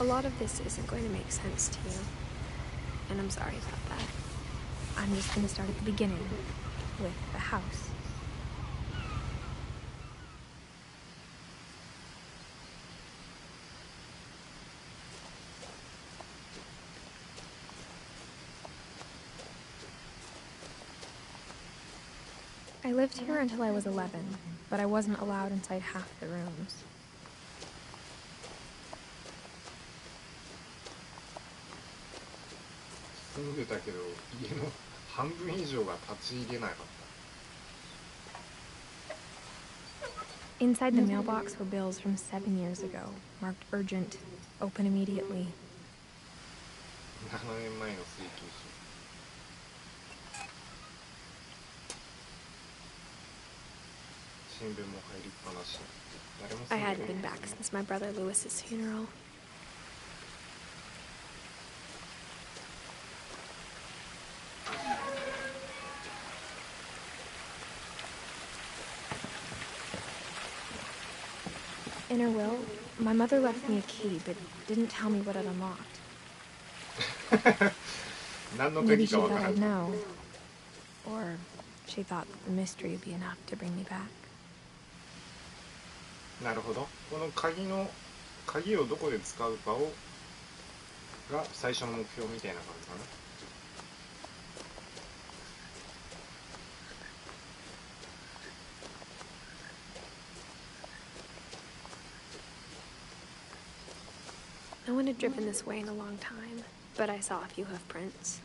A lot of this isn't going to make sense to you, and I'm sorry about that. I'm just going to start at the beginning, with the house. I lived here until I was 11, but I wasn't allowed inside half the rooms. 住んでたけど、家の半分以上が立ち入れなかった。 Inside the mailbox were bills from 7 years ago, marked urgent, open immediately. 7年前の請求書。新聞も入りっぱなし。誰も住んでない。 I hadn't been back since my brother Lewis's funeral. In her will, my mother left me a key, but didn't tell me what it unlocked. Maybe she thought I'd know. Or she thought that the mystery would be enough to bring me back. なるほど。この鍵をどこで使うかが最初の目標みたいな感じかな。No one had driven this way in a long time, but I saw a few hoof prints.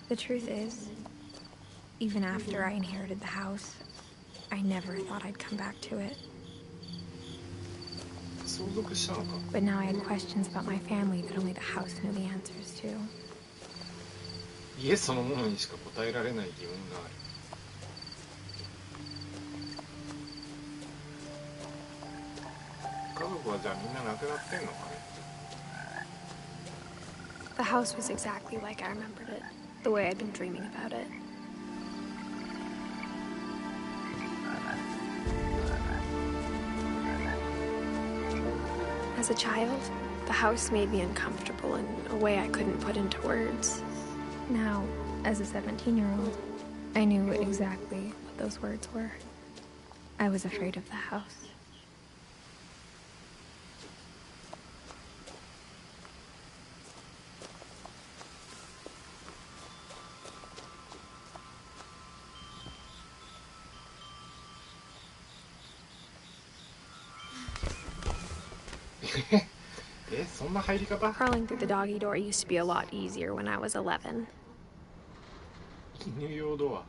The truth is, even after I inherited the house, I never thought I'd come back to it. But now I had questions about my family that only the house knew the answers to. 家そのものにしか答えられない疑問がある。家族はじゃあみんな亡くなってんのかね。 The house was exactly like I remembered it, the way I'd been dreaming about it. As a child, the house made me uncomfortable in a way I couldn't put into words. Now, as a 17-year-old, I knew exactly what those words were. I was afraid of the house. Crawling through the doggy door used to be a lot easier when I was 11. 犬用ドア。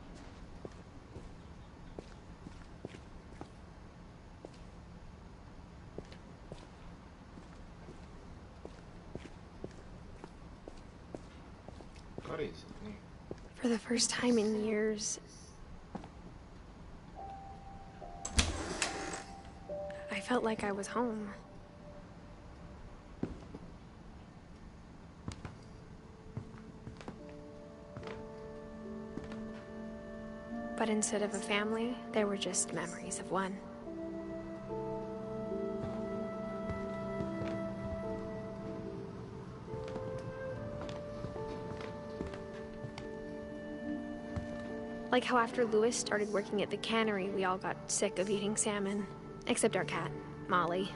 ガレージだね。For the first time in years, I felt like I was home. But instead of a family, there were just memories of one. Like how after Lewis started working at the cannery, we all got sick of eating salmon. Except our cat, Molly.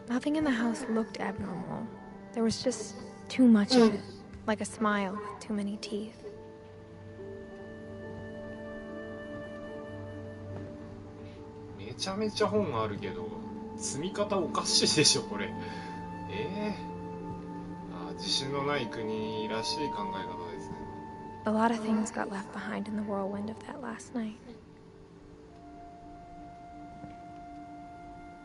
Nothing in the house looked abnormal. There was just too much of it. Like a smile with too many teeth. めちゃめちゃ本があるけど、積み方おかしいでしょこれ。自信のない国らしい考え方ですね。A lot of things got left behind in the whirlwind of that last night.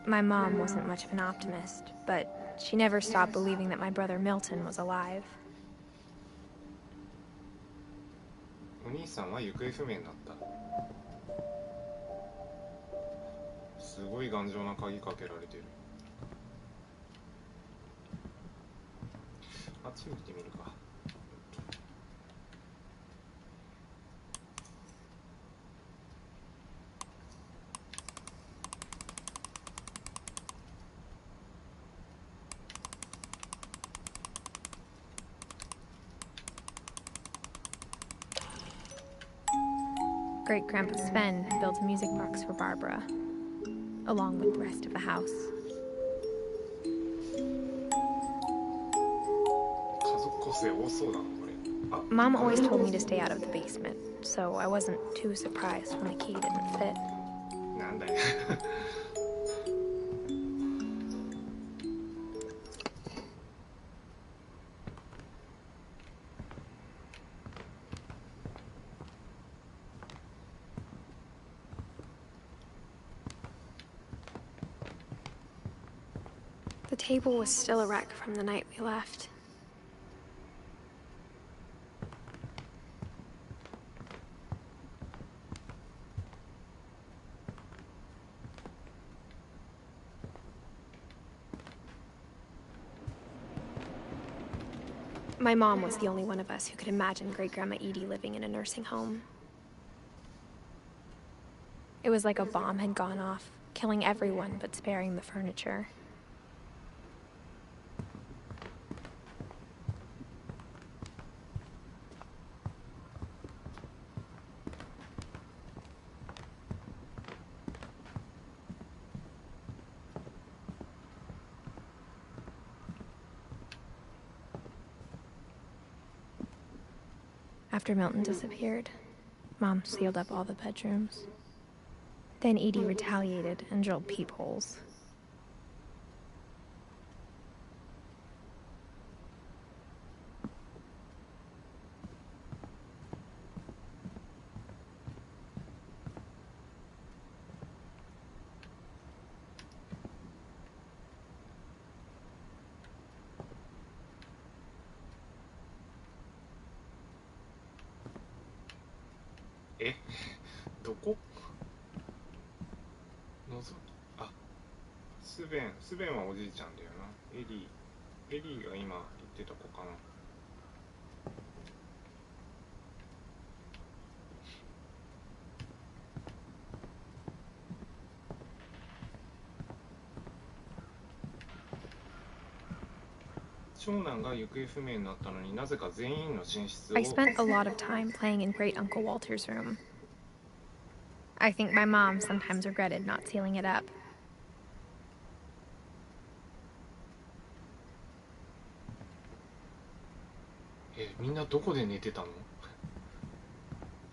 My mom wasn't much of an optimist, but she never stopped believing that my brother Milton was alive. お兄さんは行方不明になった。すごい頑丈な鍵かけられてる。あっち見てみるか。Great Grandpa Sven had built a music box for Barbara, along with the rest of the house. 家族構成多そうだな、これ。あ、Mom always told me to stay out of the basement, so I wasn't too surprised when the key didn't fit. なんだよ。The table was still a wreck from the night we left. My mom was the only one of us who could imagine Great-Grandma Edie living in a nursing home. It was like a bomb had gone off, killing everyone but sparing the furniture. After Milton disappeared, Mom sealed up all the bedrooms. Then Edie retaliated and drilled peepholes. Eh? どこ？のぞあ、スベンはおじいちゃんだよな。エリーが今言ってた子かな。長男が行方不明になったのになぜか全員の寝室を I spent a lot of time playing in Great Uncle Walter's room. I think my mom sometimes regretted not sealing it up. みんなどこで寝てたの？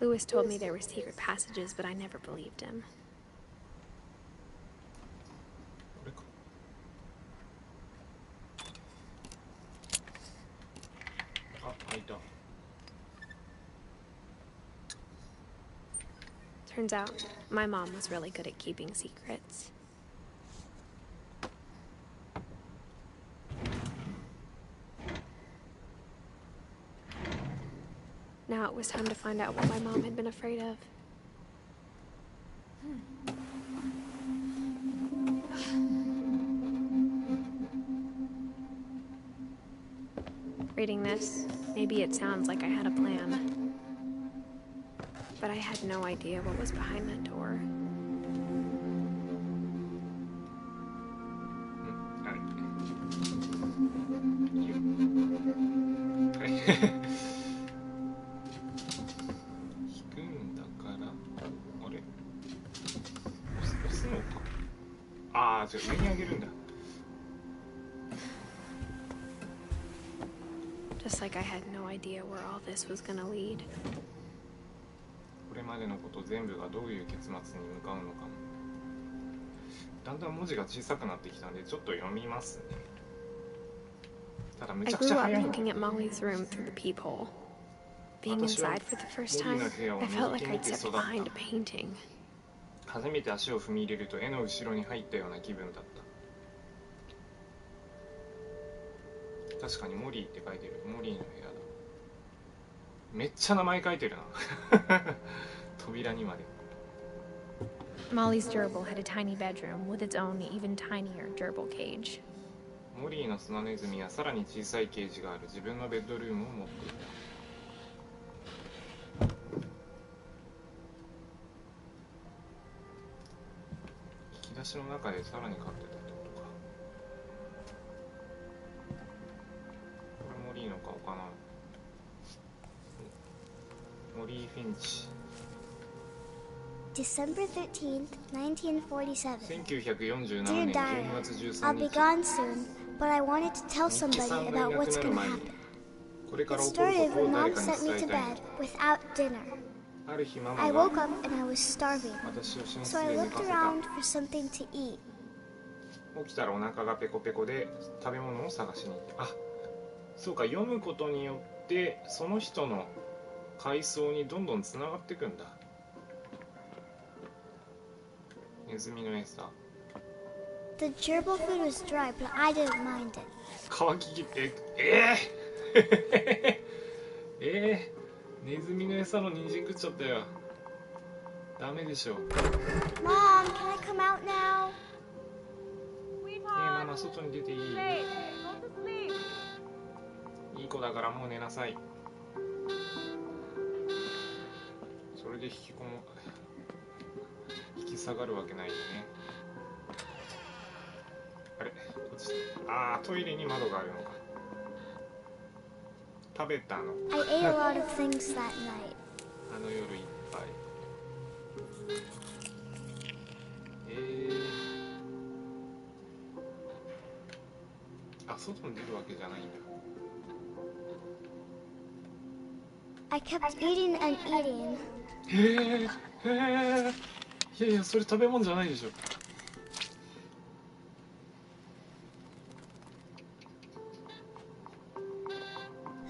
Lewis told me there were secret passages, but I never believed him. これか。あ、開いた。Turns out, my mom was really good at keeping secrets. Now it was time to find out what my mom had been afraid of. Reading this, maybe it sounds like I had a plan. But I had no idea what was behind that door. はい。引くんだから、あれ？押すのか。ああ、じゃあ上に上げるんだ。Just like I had no idea where all this was gonna lead. これまでのこと全部がどういう結末に向かうのかも。だんだん文字が小さくなってきたんでちょっと読みますね。ただめ I ちゃく grew ちゃ up 早いんだ。 looking at Molly's room through the peephole. Being inside for the first time, I felt like I'd stepped behind a painting. 初めて足を踏み入れると絵の後ろに入ったような気分だった。確かにモリーって書いてる。モリーの部屋だ。めっちゃ名前書いてるな。扉にまで。 Molly's gerbil had a tiny bedroom with its own even tinier gerbil cage. モリーの砂ネズミはさらに小さいケージがある自分のベッドルームを持っていた。引き出しの中でさらに飼ってたってことか。これモリーの顔かな。モリー・フィンチ。 December 13th, 1947. 1947 Dear 年 Diary, 12月 I'll 13 be 日。 gone soon, but I wanted to tell 日記 somebody さんがい about なく what's なる gonna 前に happen. これから It 起こる started ことを when 誰 Mom かに sent 伝 me え to たいの bed without dinner. ある日ママ I が woke up and I was starving, 私を寝室 so I で寝 looked かせた。 around for something to eat. 起きたらお腹がペコペコで食べ物を探しに行って、あ、そうか、読むことによってその人の階層にどんどんつながっていくんだ。ネズミの餌。 The gerbil food was dry, but I didn't mind it. 乾ききってネズミの餌の人参食っちゃったよ。ダメでしょ。 Mom, can I come out now? ママ外に出ていい？いい子だからもう寝なさい。それで引き下がるわけないよね。あれ、こっち。ああ、トイレに窓があるのか。食べたの。 I ate a lot of things that night. あの夜いっぱい。あ、外に出るわけじゃないんだ。 I kept eating and eating. いやいや、それ食べ物じゃないでしょ。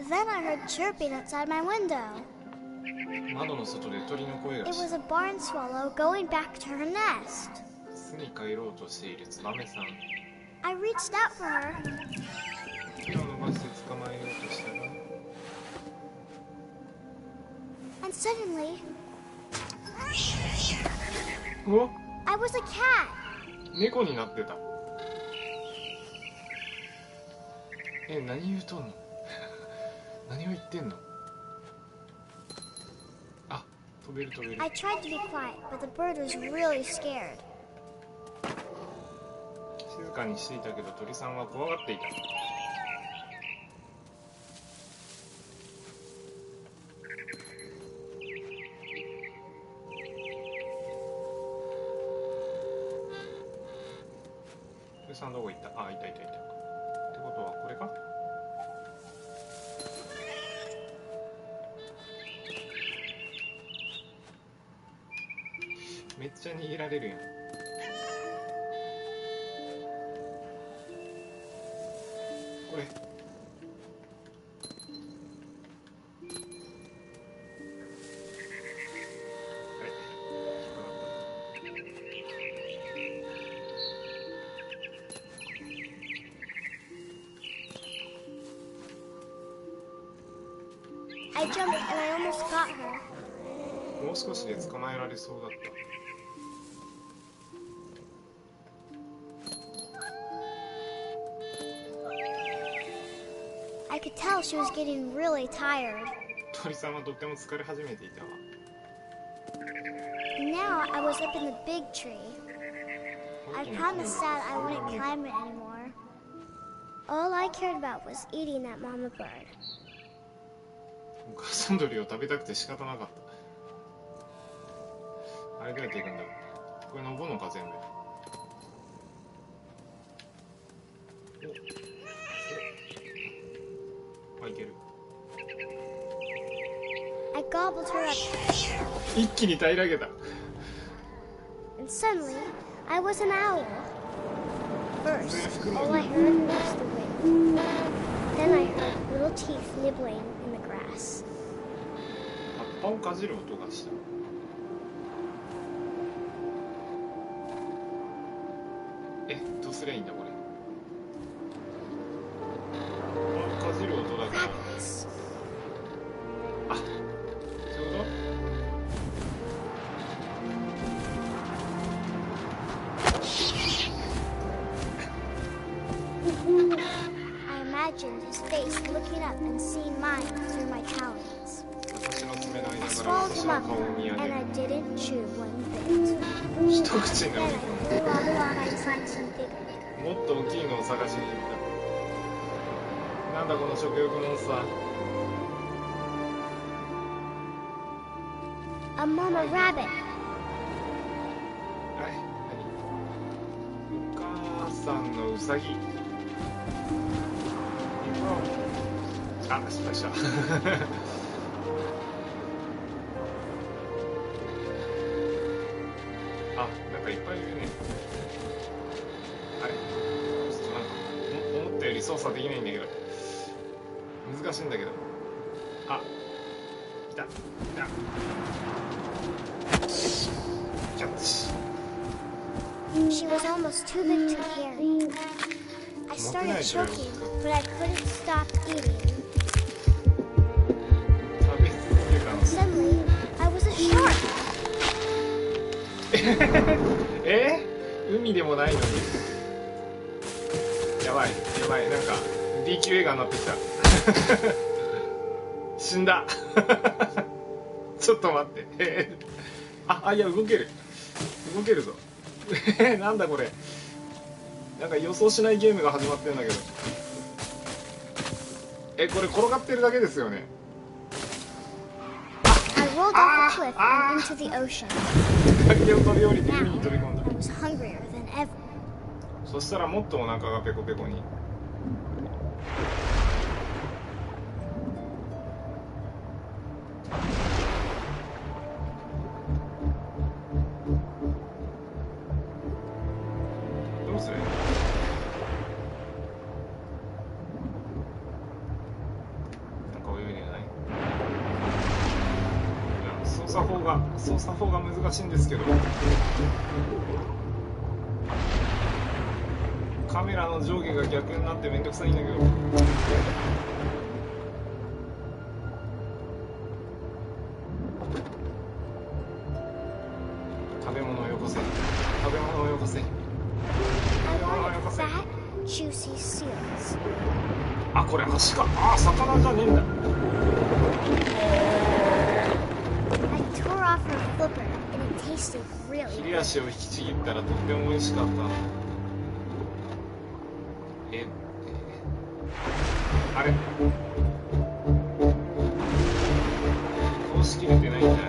Then I heard chirping outside my window. 窓の外で鳥の声が It し was a barn swallow going back to her nest. 巣に帰ろうとしているツバメさん。 I reached out for her. 手を伸ばして捕まえようとしたら、 And suddenly, うわ、 I was a cat. 猫になってた。何言うとんの？何を言ってんの？あ、飛べる飛べる。 I tried to be quiet, but the bird was really scared. 静かにしていたけど鳥さんは怖がっていた。鳥さんどこ行った？あ、いたいたいた。ってことはこれか？めっちゃ逃げられるやん。これ。あれ？I jumped and I almost got her. もう少しで捕まえられそうだった。 I could tell she was getting really tired. 鳥さんはとっても疲れ始めていたわ。 Now I was up in the big tree. I promised Dad I wouldn't climb it anymore. All I cared about was eating that mama bird. お母さん鳥を食べたくて仕方なかった。あれどうやっていくんだ？これ登るのか全部。お、あ、いける。 I gobbled her up, 一気に平らげた。 and suddenly I was an owl. First, all I heard was the wind. Then I heard little teeth nibbling in the grass. 葉っぱをかじる音がした。どうすりゃいいんだこれ。face looking up and seeing mine through my talons. 私の爪の間 I から swallowed 私 him の up, 顔を見上げ and る。 I didn't chew one bit. 一口に飲 Then み I 込 flew all along to find some bigger. む。もっと大きいのを探しに行った。なんだこの食欲モンスター。A mama rabbit. はい、何？お母さんのウサギ。あ、失敗した。あ、なんかいっぱいいるね。あれ？ちょっとなんか思ったより操作できないんだけど。難しいんだけど。あ、いた。いた。キャッチ。 She was almost too big to carry. I started choking, but I couldn't stop eating. 食べ続けたの。 Suddenly, I was a shark. 海でもないのに。やばい、やばい、なんか B 級映画になってきた。死んだ。ちょっと待って。いや、動ける。動けるぞ。なんだこれ。なんか予想しないゲームが始まってるんだけど。これ転がってるだけですよね。 I rolled off the cliff and into the ocean. 崖を飛び降りて海 Now, に飛び込んだ。 I was hungrier than ever. そしたらもっとお腹がペコペコに。どうする？なんか泳いでない？いや、操作法が難しいんですけど。カメラの上下が逆になってめんどくさいんだけど。食べ物をよこせ。食べ物をよこせ。 I wanted fat, juicy seals. あ、これ足か。魚じゃねえんだ。 I tore off her flipper, and it tasted really 切 good. れ足を引きちぎったらとっても美味しかった。あれ？通し切れてないんじゃない？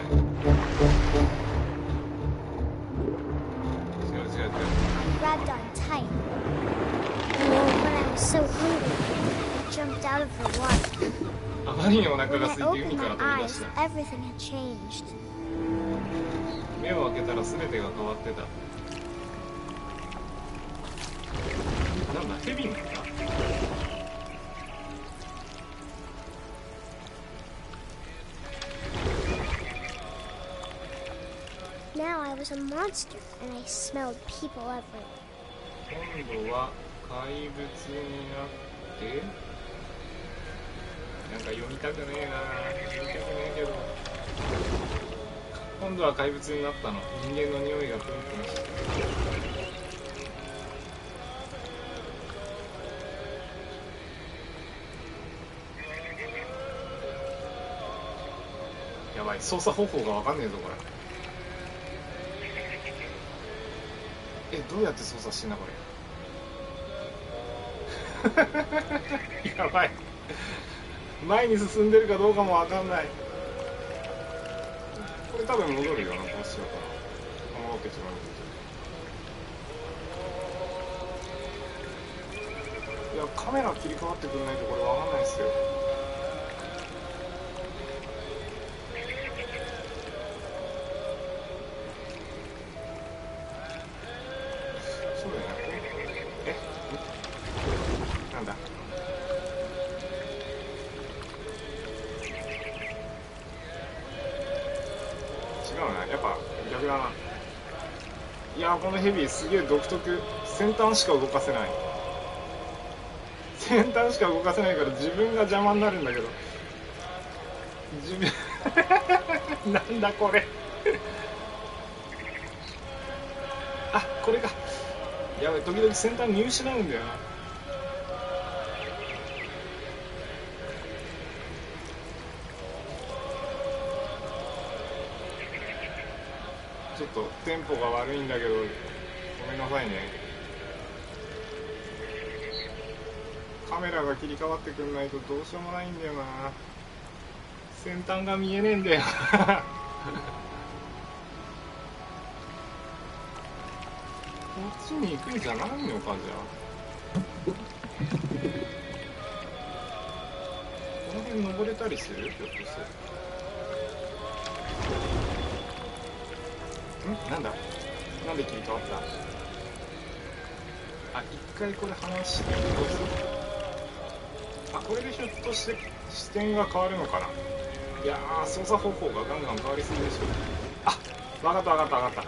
違う。 Grabbed on tight. When I was so hungry, I jumped out of the water. あまりにお腹 When が I 空いて opened 海から my 飛び出し eyes, た。 everything had changed. 目を開けたら全てが変わってた。なんだ、ヘビなんだ。 Now I was a monster, and I smelled people everywhere. 今度は怪物になってなんか読みたくねえな。読みたくねえけど今度は怪物になったの。人間の匂いがプンプンしてやばい、操作方法がわかんねえぞこれ。どうやって操作してんだこれ。やばい、前に進んでるかどうかもわかんない。これ多分戻るよな。どうしようかな。戻ってしまう。いや、カメラ切り替わってくんないとこれわかんないっすよ。そうだよね。なんだ。違うな、やっぱ逆だな。いや、このヘビすげえ独特。先端しか動かせない。先端しか動かせないから自分が邪魔になるんだけど。自分なんだこれ。あ、これか。やばい、時々先端見失うんだよな。ちょっとテンポが悪いんだけどごめんなさいね。カメラが切り替わってくんないとどうしようもないんだよな。先端が見えねえんだよこっちに行くんじゃないのか。じゃあこの辺登れたりする？ひょっとして。なんだ、なんで切り替わった？あ、一回これ離してどうする？あ、これでひょっとして視点が変わるのかな。いやー、操作方法がガンガン変わりすぎでしょ。あ、わかったわかったわかっ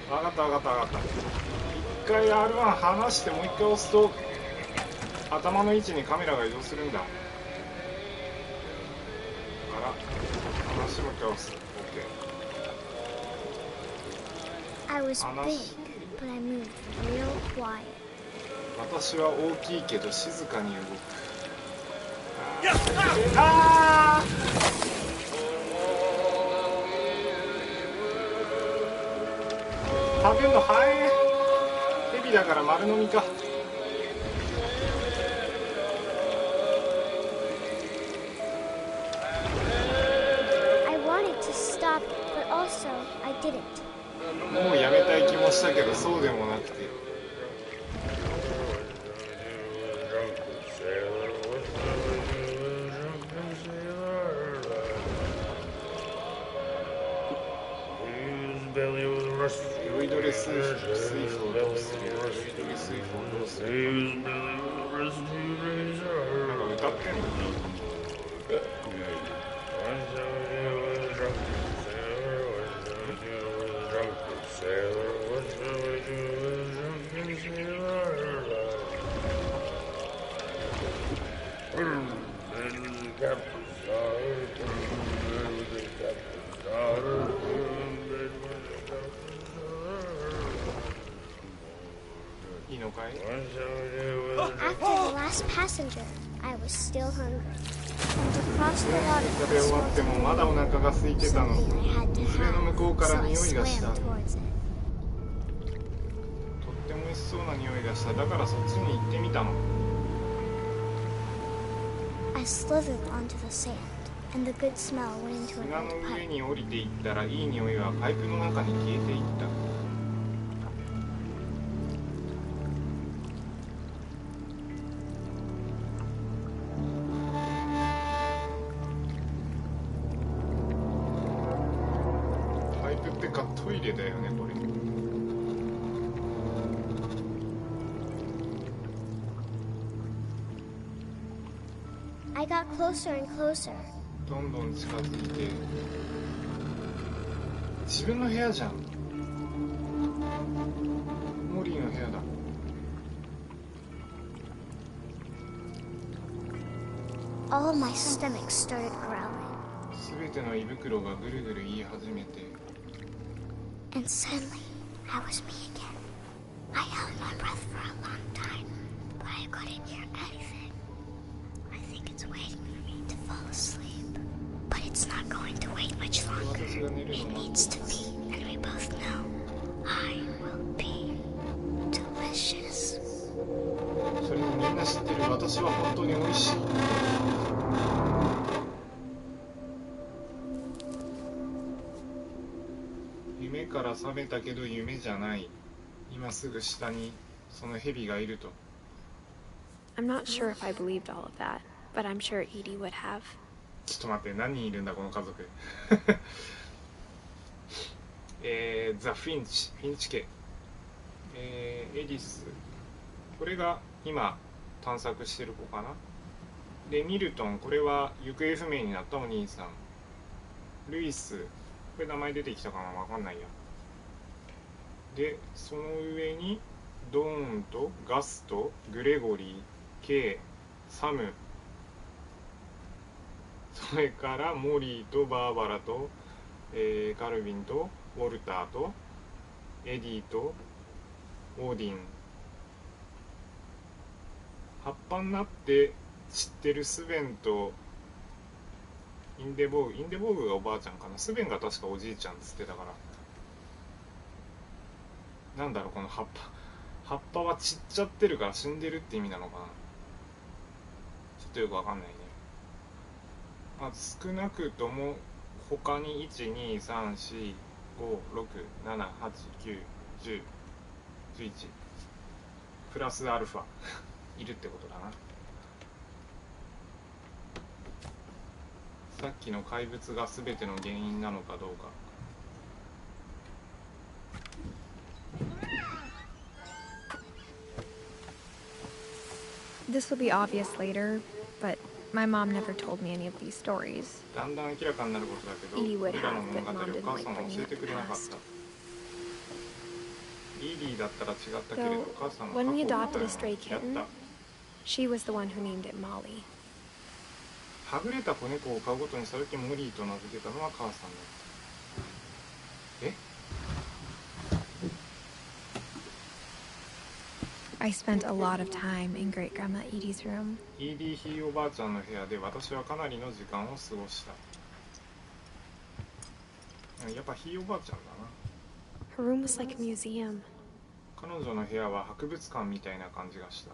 たわかったわかったわかった。一回 R1 離してもう一回押すと頭の位置にカメラが移動するんだ。だから離してもう一回押す。 I was big, but I moved real quiet. 私は大きいけど静かに動く。あー、食べるの早い。ヘビだから丸飲みか。I wanted to stop, but also I didn't. もうやめたい気もしたけどそうでもなくて。酔いどれ水素をどうする？酔いどれ水素をどうする？なんか歌ってんの？いいのかい？ After the last passenger, I was still hungry. And across the water, 食べ終わってもまだお腹が空いてたの。 something I had to 水辺の向こう have, から so I 匂いがした。 swam と towards it. っても美味しそうな匂いがした。だからそっちに行ってみたの。 I slithered onto the sand, and the good smell went into an 砂 old の上 pipe. に降りていったらいい匂いはパイプの中に消えていった。パイプってかトイレだよねこれ。 I got closer and closer. どんどん近づいて。自分の部屋じゃん。モリーの部屋だ。 All of my stomach started growling. すべての胃袋がぐるぐる言い始めて。 And suddenly, I was me again. I held my breath for a long time, but I couldn't hear anything. I think it's waiting for me to fall asleep. But it's not going to wait much longer. It needs to be, and we both know I will be delicious. それにみんな知ってる。私は本当に美味しい。夢から覚めたけど夢じゃない。今すぐ下にその蛇がいると。 I'm not sure if I believed all of that, but I'm sure Edie would have. ちょっと待って、何人いるんだこの家族ザ・フィンチ家、エディス、これが今探索してる子かな。でミルトン、これは行方不明になったお兄さん。ルイス、これ名前出てきたかな、わかんないや。でその上にドーンとガスとグレゴリー、ケイ、サム、それからモリーとバーバラと、カルビンとウォルターとエディとオーディン。葉っぱになって知ってるスベンとインデボーグがおばあちゃんかな。スベンが確かおじいちゃんっつってたから。なんだろう、この葉っぱは散っちゃってるから死んでるって意味なのかな。ちょっとよくわかんないね。まあ、少なくとも他に1234567891011プラスアルファいるってことだな。さっきの怪物が全ての原因なのかどうか。This will be obvious later, but my mom never told me any of these stories. だんだん明らかになることだけど、 Edie こ would れらの have, 物 but 語を Mom お didn't 母 like さんは bringing 教え up て the くれなかった。 past. イーディだったら違ったけれど、 Though, お母さんは when 過 we 去を adopted a stray やった。 kitten, she was the one who named it Molly. はぐれた子猫を飼うことにした時、モリーと名付けたのは母さんだった。えI spent a lot of time in Great Grandma Edie's room. イーディひいおばあちゃんの部屋で私はかなりの時間を過ごした。やっぱひいおばあちゃんだな。 Her room was like a museum. 彼女の部屋は博物館みたいな感じがした。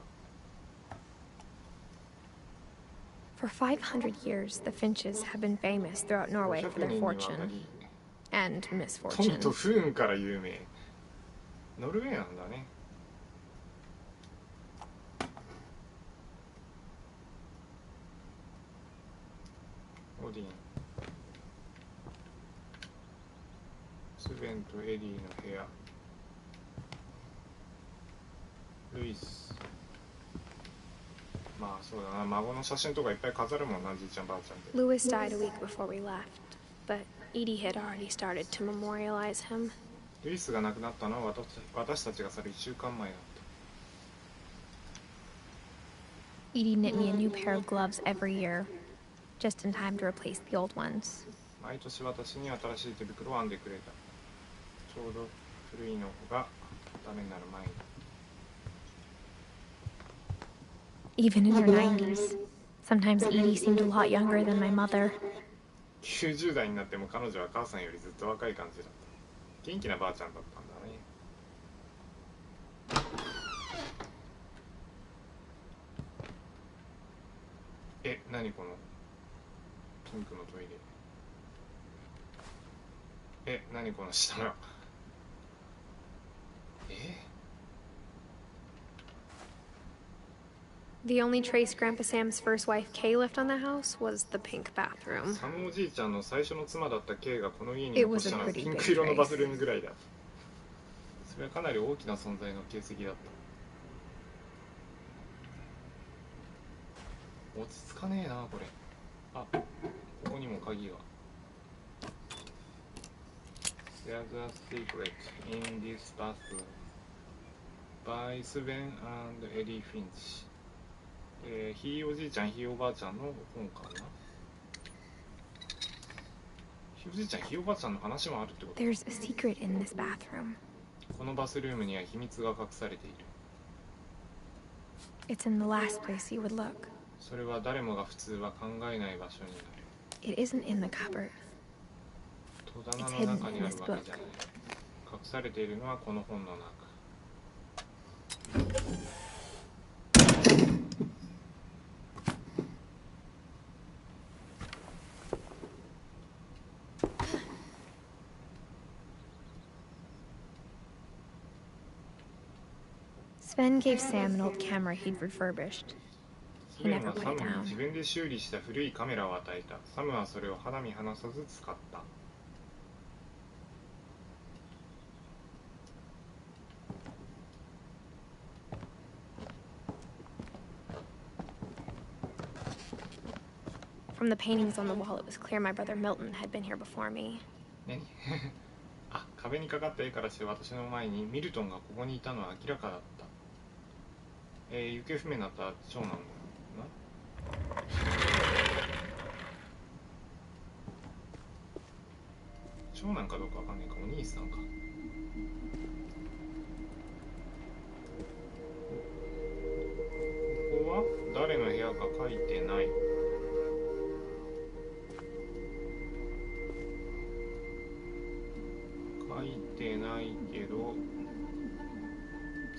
For 500 years, the Finches have been famous throughout Norway for their fortune and 富 misfortune. と不運から有名。ノルウェーなんだね。オディン、スベンとエディの部屋、ルイス。まあそうだな、孫の写真とかいっぱい飾るもんな、じいちゃんばあちゃんで。 Louis died a week before we left, but Edie had already started to memorialize him. ルイスが亡くなったのは私たちが去る1週間前だった。 Edie knit me a new pair of gloves every year, just in time to replace the old ones. 毎年私に新しい手袋を編んでくれた。ちょうど古いのがダメになる前に。 Even in her 90s, sometimes Edie seemed a lot younger than my mother. 90代になっても彼女は母さんよりずっと若い感じだった。元気なばあちゃんだったんだね。え、何このピンクのトイレ。え、何この下の。The only trace Grandpa Sam's first wife, Kay, left on the house was the pink bathroom. サムおじいちゃんの最初の妻だった K がこの家に It 残 was し a たのは pretty ピン big ク色のバス trace. ルームぐらいだ。それはかなり大きな存在の形跡だった。落ち着かねえなこれ。あ、ここにも鍵が。 There's a secret in this bathroom by Sven and Eddie Finch。ひいおじいちゃんひいおばあちゃんの本かな。ひいおじいちゃんひいおばあちゃんの話もあるってこと。 There's a secret in this bathroom. このバスルームには秘密が隠されている。 It's in the last place you would look. それは誰もが普通は考えない場所になる。 It isn't in the cupboard. 戸棚の中にあるわけじゃない。隠されているのはこの本の中。Sven gave Sam an old camera he'd refurbished. スベンはサムに自分で修理した古いカメラを与えた。サムはそれを肌身離さず使った。From the paintings on the wall, it was clear my brother Milton had been here before me. 何あ、壁にかかった絵からして私の前にミルトンがここにいたのは明らかだった。行方不明になった長男だな。長男かどうかわかんないか、お兄さんか。ここは誰の部屋か書いてない。書いてないけど、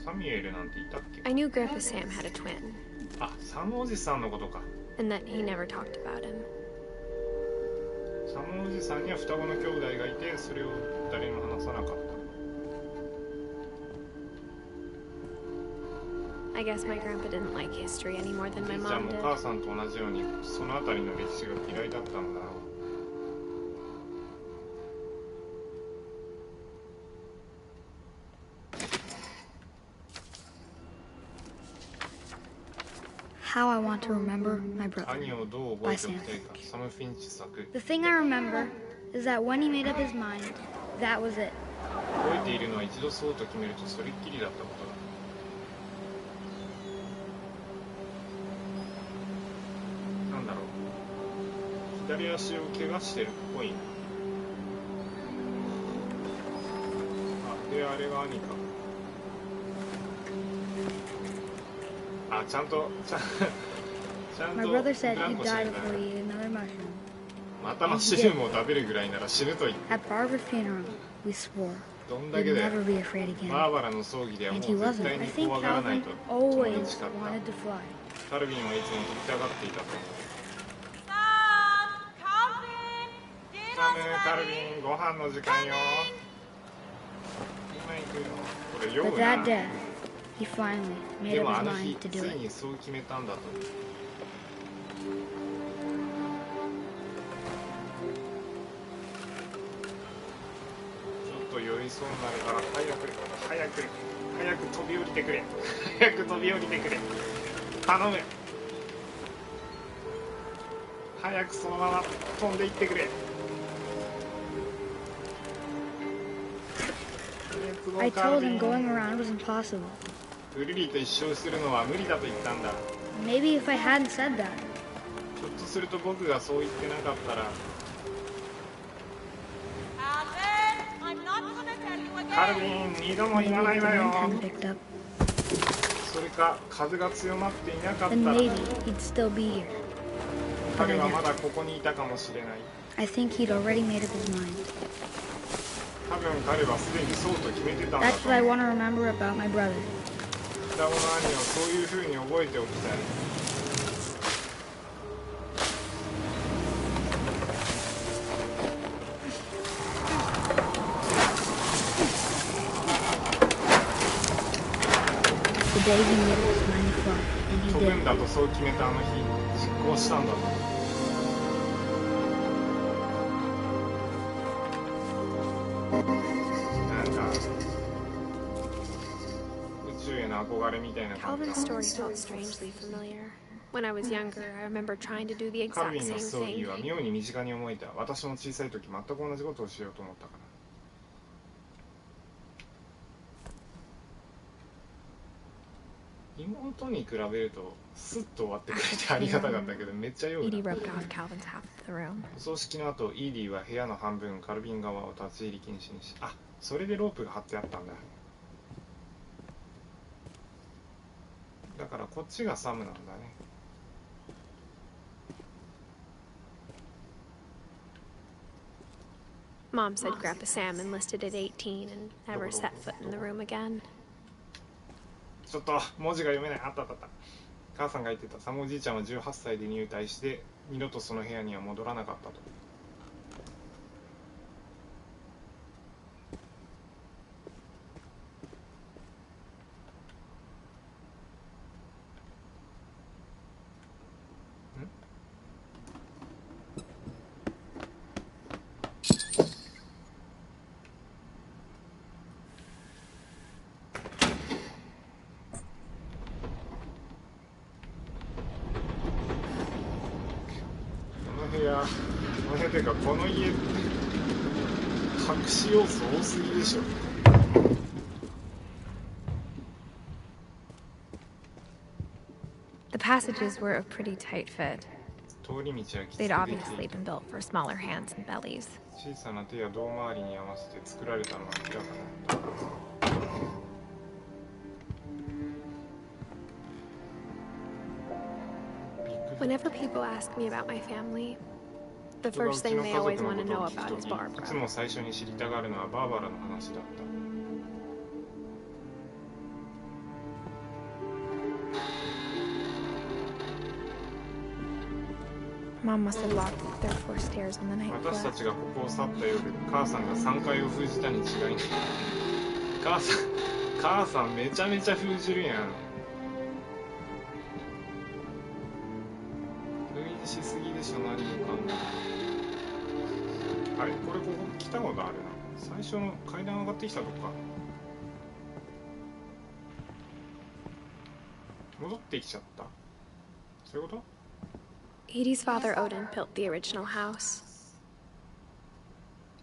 サミュエルなんていたっけ？ I knew Grandpa Sam had a twin, あ、サムおじさんのことか。 and that he never talked about him. サムおじさんには双子の兄弟がいて、それを誰にも話さなかった。 I guess my grandpa didn't like history any more than my じいちゃん mom も did. 母さんと同じようにそのあたりの歴史が嫌いだったんだろう。 How I Want to Remember My Brother 兄をどう覚えておきたいか、サム・フィンチ作。 The thing I remember is that when he made up his mind, that was it. 覚えているのは一度そうと決めるとそれっきりだったことだ。なんだろう、左足を怪我してるっぽいな。あ、で、あれが兄か。あ、ちゃんと My brother said ブラン he'd コしな die いんだ before ね。 he ate another mushroom. またマッシュルームを食べるぐらいなら死ぬと言って At Barbara's funeral, we swore どんだ we'd けだよ。 never be afraid バー again. バラの葬儀ではもう And he 絶 wasn't. 対 I に think 怖がらない Calvin と always 友達誓った。 wanted to fly. カルビンはいつも飛びたがっていたと思う。 サム、カルビン、ご飯の時間よ。今行くよ。これ酔 But うな。 that day, he finally made で up もあ his の日 mind to つ do い it. にそう決めたんだと。ちょっと酔いそうになるから早く飛び降りてくれ。早く飛び降りてくれ。頼む。早くそのまま飛んでいってくれ。 I told him going around was impossible. ウルリーと一生するのは無理だと言ったんだ。 Maybe if I hadn't said that, ひょっとすると僕がそう言ってなかったら。 カルビン、二度も言わ maybe ない if the わよ。 wind hadn't picked up, それか風が強まっていなかった then ら maybe he'd still be here. 彼はまだここにいたかもしれない。 I think he'd already made up his mind. 多分彼はすでにそうと決めてたんだ That's と what I 思う。 want to remember about my brother. 双子の兄をそういう風に覚えておきたい。 The day he made up his mind to fly, and he 飛ぶん did. だとそう決めたあの日、実行したんだと。なんか宇宙への憧れみたいな感じ Calvin's story felt strangely familiar. When I was younger, I remember trying to do the カル exact ビンの same ストーリー thing. は妙に身近に思えた。私も小さい時全く同じことをしようと思ったから。妹に比べるとスッと終わってくれてありがたかったけど、めっちゃ酔う Edie な。 roped off Calvin's half of the room. お葬式の後、イーディは部屋の半分カルビン側を立ち入り禁止にし、あ、それでロープが張ってあったんだ。だからこっちがサムなんだね。 Mom said Grandpa Sam enlisted at 18 and never set foot in the room again. ちょっと文字が読めない。あったあったあった。母さんが言ってた。サムおじいちゃんは18歳で入隊して二度とその部屋には戻らなかったと。この部屋というかこの家隠し要素多すぎでしょ。 The passages were a pretty tight fit. 通り道はきつく They'd でき obviously て been built for smaller hands and bellies. 小さな手や胴回りに合わせて作られたのは明らかだった。 Whenever people ask me about my family, The 人がう first ち thing の they 家族 always の want こ to と know を聞く about と is き、い Barbara. つも最初に知りたがるのはバーバラの話だった。Mom must have locked the third floor stairs on the night 私た before. ちがここを去った夜、母さんが3階を封じたに違いない。母さんめちゃめちゃ封じるやん。封印しすぎでしょ、何もかんない。あれ、これここ来たことあるな。最初の階段上がってきたとこか。戻ってきちゃった。そういうこと？ Edie's father Odin built the original house.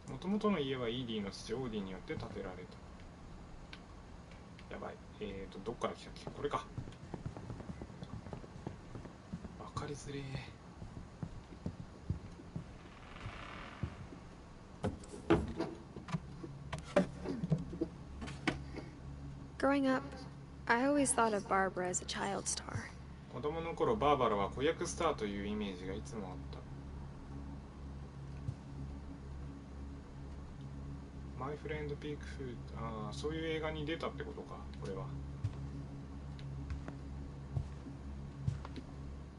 もともとの家はイーディの父オーディによって建てられた。やばい。どっから来たっけ？これか。わかりづれー。Growing up, I always thought of Barbara as a child star. 子供の頃、バーバラは子役スターというイメージがいつもあった。マイフレンドピークフード、ああ、そういう映画に出たってことか、これは。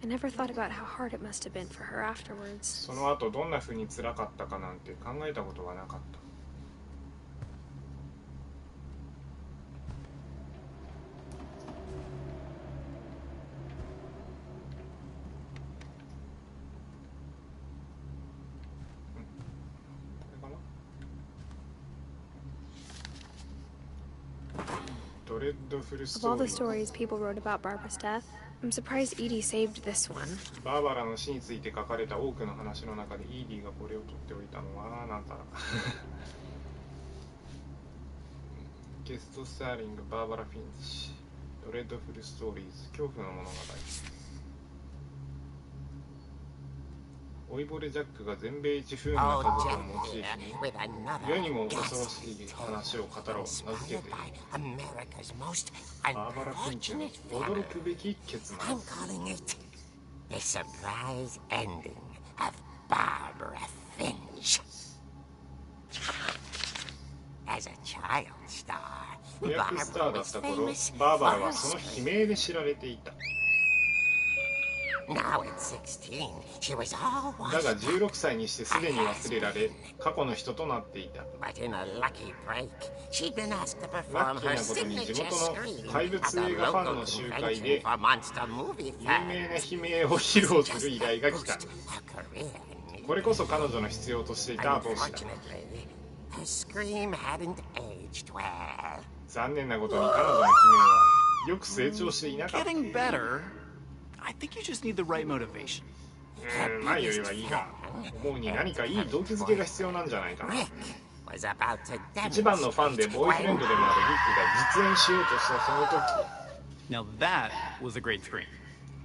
I never thought about how hard it must have been for her afterwards. その後どんな風に辛かったかなんて考えたことがなかった。ドレッドフルス Of ト all ー the リー。 stories people wrote about Barbara's death, I'm surprised Edie saved this one. バーバラの死について書かれた多くの話の中でイーディがこれを取っておいたのはなんだ。ゲストスターリングバーバラ・フィンチ、ドレッドフルストーリーズ、恐怖の物語。老いぼれジャックが全米一不運な家族をモチーフに世にも恐ろしい話を語ろう名付けてバーバラ・フィンチの驚くべき結末。 I'm calling it The Surprise Ending of Barbara Finch. As a child star, 子役スタ Barbara ーだっ was た頃、 famous バーバラ for は her その悲 scream. 鳴で知られていた。 Now at 16, she was all だが washed up. 16歳にしてすでに忘れられ、過去の人となっていた。 But in a lucky break, she'd been asked to ラ perform ッキー her なことに地 signature 元の scream 怪物 at the 映画ファン local の集会 convention で for monster movie 有 fans. 名な悲鳴を披露する依頼が来た。 Boost her career in これこそ彼女の必要としていた後押しだ。 Unfortunately, her scream hadn't aged well. 残念なことに彼女の悲鳴はよく成長していなかった。 Getting better. I think you just need the right motivation. 前よりはいいが、思うに何かいい動機づけが必要なんじゃないかな。 Rick was about to 一番のファンでボーイフレンドでもあるリックが実演しようとしたその時、 Now that was a great scream.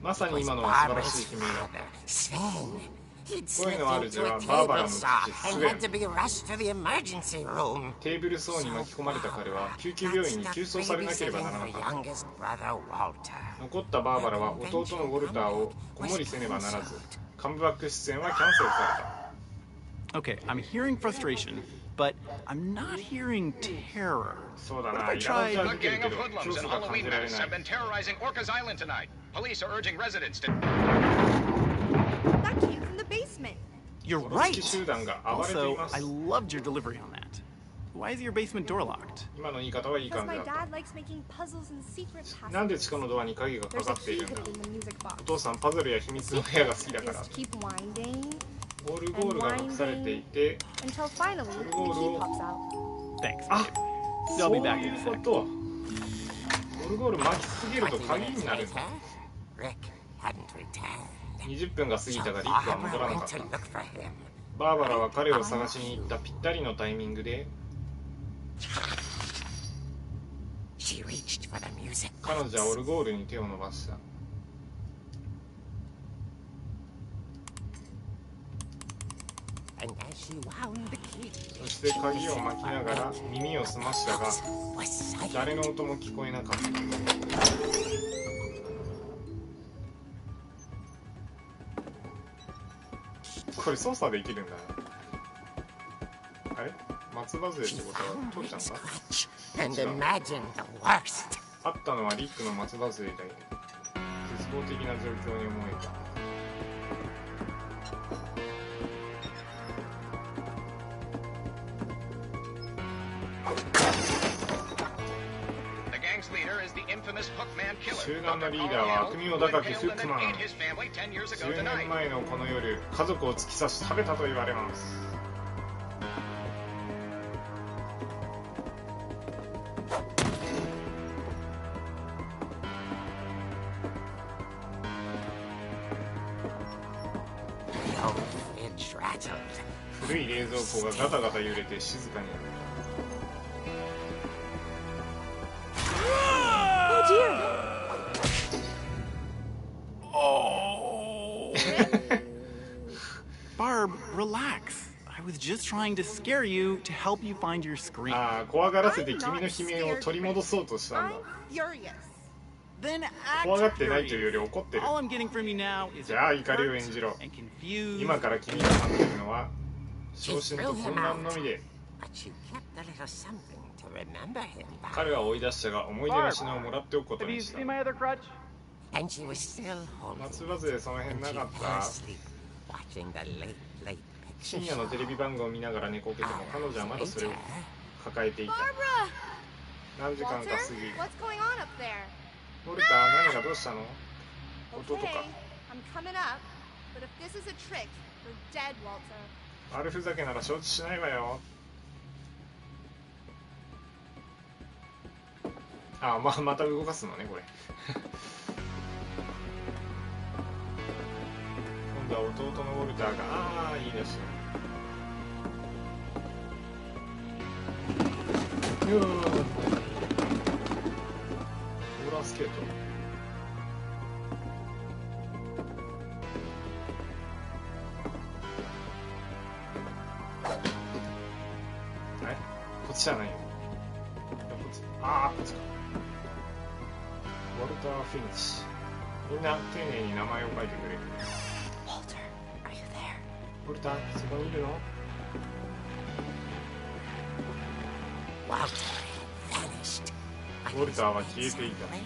まさに今のは素晴らしい悲鳴だった。 Sven. He'd Going slipped to into Arja, a Barbara table saw noticed and Sven. had to be rushed to the emergency room. テーブル層に巻き込まれた彼は救急病院に急送されなければならなかった。 youngest brother Walter. 残ったバーバラは弟のウォルターを子守りせねばならず、カムバック出演はキャンセルされた。 Okay, I'm hearing frustration, but I'm not hearing terror. そうだ What な、 if いら I な tried... は A 出てる gang け of ど、 hoodlums 恐 and 怖が感 Halloween じられ menace な have い。 been terrorizing Orcas Island tonight. Police are urging residents to... That came from the basement. You're 殺 right! し集団が暴れてい Also, ま I す。 loved your delivery on that. Why is your basement door locked? 今の言い方はいい Because 感じ my だった。 dad likes making puzzles and secret なん passages. で地下のドアに鍵がか There's か a ってい key るんだ。 hidden in the music お box. 父さんパズルや秘密の部屋が好きだから。 Is to keep winding オルゴールが隠されていて、 until finally the key pops out. Thanks. あ、 I'll そう be い back in a うこ sec. と。オルゴール巻きすぎると 20鍵に minutes なるんだ。 later, Rick hadn't returned. 20分が過ぎ So たがリックは Barbara 戻らなか went っ to た。 look for him. バーバラは彼を探しに行ったぴったりのタイミングで、 She reached for the music 彼女 box. はオルゴールに手を伸ばした。 And as she wound the key, そして鍵を巻きながら耳を澄ましたが、 was silent. 誰の音も聞こえなかった。これ操作できるんだね。あれ松葉杖ってことは父ちゃんか。 And imagine the worst. あったのはリックの松葉杖で絶望的な状況に思えた。集団のリーダーは悪名高きフックマン。10年前のこの夜、家族を突き刺し食べたと言われます。古い冷蔵庫がガタガタ揺れて静かになった。Barb, relax. I was just trying to scare you to help you find your screen. ああ、怖がらせて君の悲鳴を取り戻そうとしたんだ。Then 怖が act ってないというよ furious. り怒ってる。 All I'm getting from you now is じゃあ怒りを演じろ。 and confused. 今から君が感じるのは昇進と混乱のみで。 But you kept a little something to remember him by. 彼は追い出したが思い出の品をもらっておくこと Have you にした。 seen my other crutch? And she was still holding 松葉杖その辺 and な she かった fell asleep watching the late picture 深夜のテレビ番組を見ながら寝こけても show. 彼女はまだそれを抱えていた。 Barbara! 何時間 Walter? か過ぎ、 What's going on up there? ウォルター何がどうしたの？弟 Okay, か。 I'm coming up. But if this is a trick, you're dead, Walter. 悪ふざけなら承知しないわよ。あ、また動かすのねこれ。今度は弟のウォルターが言い出した。ローラースケート。あれこっちじゃないよ。こっち。ああ、こっちか。ウォルター・フィンチ。みんな丁寧に名前を書いてくれる。 Walter, are you there? ウォルター、そこにいるの？ Walter had vanished. ウォルターは消えていた。 Radio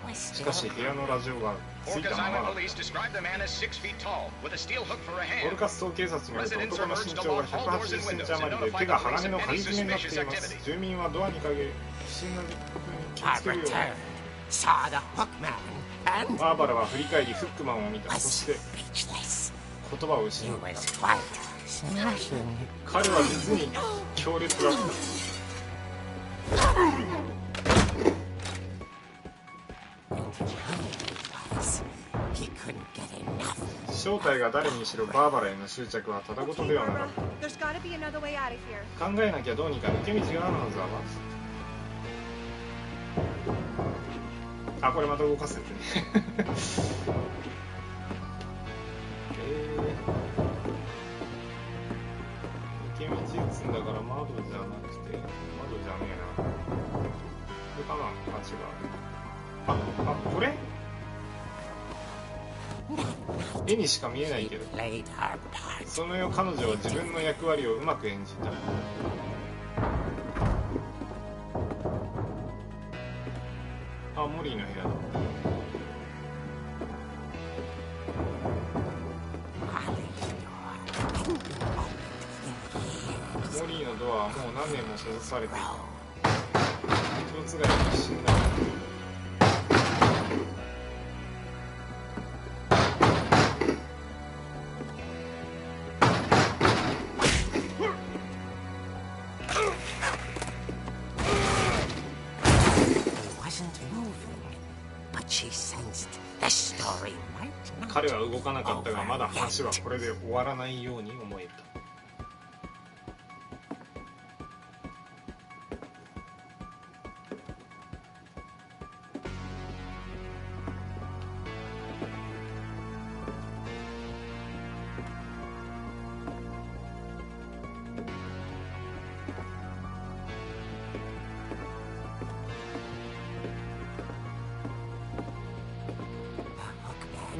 was しかし still 部屋のラジオがつい Orcas たまま Island だった。 police described the man as 6 feet tall, with a steel hook for a オ hand. ルカス島警察によると男の身長が180センチ余りで手が鋼の鍵爪になっています。住民はドアに陰り不審なことに気をつけ Barbara るように。 turned, saw the hook man, and バーバラは振り返りフックマンを見た。 was そして speechless. 言葉を He 失っ was た。 quite smashing. 彼は実に強烈だった。 He couldn't get enough. 正体が誰にしろバーバラへの執着はただごと Okay, ではなか Barbara, っ there's gotta be another way out of here. た。考えなきゃどうにか抜け道があるはずだわ。あ、これまた動かすやつね。抜け道打つんだから窓じゃなくて、窓じゃねえな。これかな？あ、違う。あ、これ？絵にしか見えないけど。 Played her part. その夜彼女は自分の役割をうまく演じた。あ、モリーの部屋だ。 モリーのドアはもう何年も閉ざされていた。一つがいに死んだ。 彼は動かなかったがまだ話はこれで終わらないように思えた。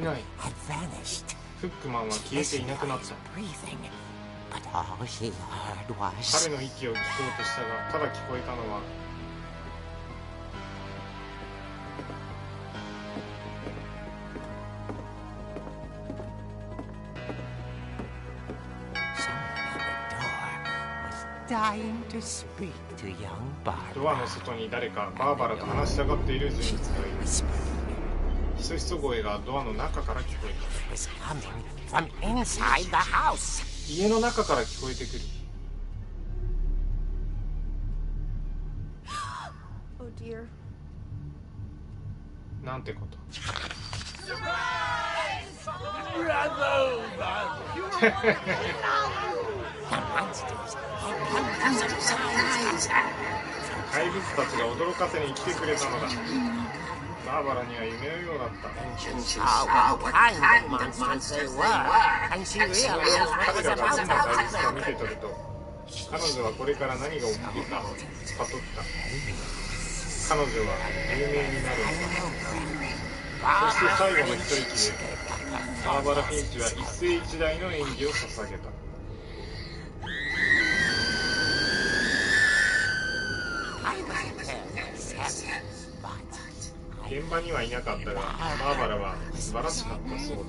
いない。 had vanished. フックマンは消えていなくなった。彼の息を聞こうとしたが、ただ聞こえたのはドアの外に誰かバーバラと話したがっている人物がいる。ひそひそ声がドアの中から聞こえた。家の中から聞こえてくる。Oh dear. なんてこと。怪物たちが驚かせに来てくれたのだ。バーバラには夢のようだった。彼らがどんな怪物か見て取ると、彼女はこれから何が起きるか悟った。彼女は有名になるのだ。そして最後の一息でバーバラ・フィンチは一世一代の演技を捧げた。現場にはいなかったが、バーバラは素晴らしかったそうだ。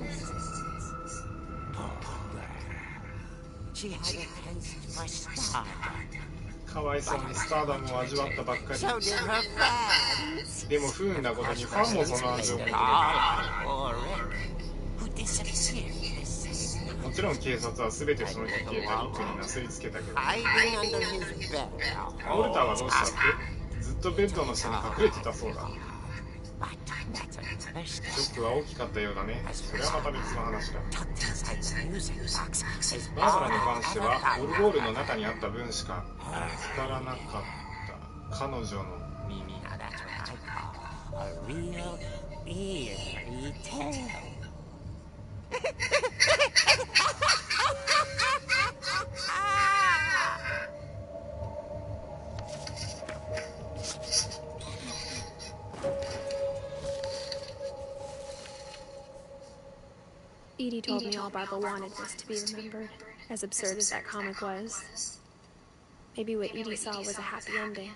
かわいそうにスターダムを味わったばっかり。でも不運なことにファンもその味を求めた。もちろん警察は全てその日消えたリックになすりつけたけど、ウォルターはどうしたって？ずっとベッドの下に隠れてたそうだ。ショックは大きかったようだね。それはまた別の話だ。バーバラに関してはオルゴールの中にあった分しか伝わらなかった彼女の耳。Edie told me all Barbara wanted was to be remembered, as absurd as that comic was. Maybe what Edie saw was a happy ending.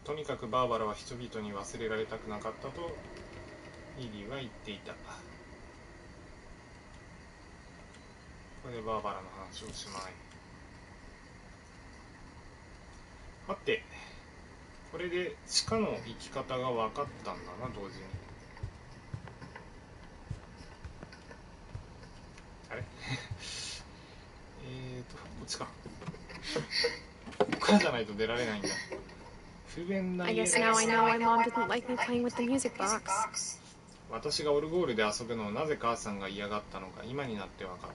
とにかくバーバラは人々に忘れられたくなかったとイディは言っていた。これでバーバラの話をしまい。はて、これで地下の生き方が分かったんだな、同時に。あれこっちか。ここからじゃないと出られないんだ。不便な I guess now I know why Mom didn't like me playing with the music box. 私がオルゴールで遊ぶのをなぜ母さんが嫌がったのか今になって分かっ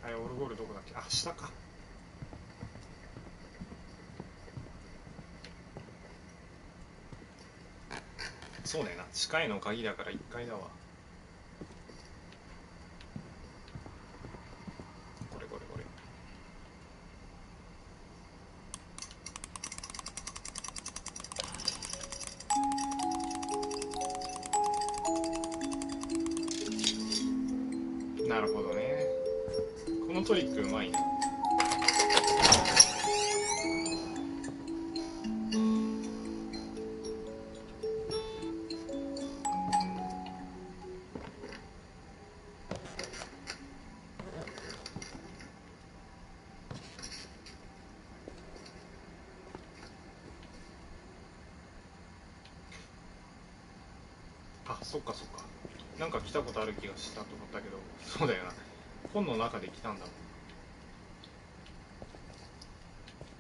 た。あれ、オルゴールどこだっけ？あ、下か。そうだよな、地下への鍵だから1階だわ。これこれこれ。なるほどね。このトリックうまいな。あ、そっかそっか。なんか来たことある気がしたと思ったけど、そうだよな。本の中で来たんだもん。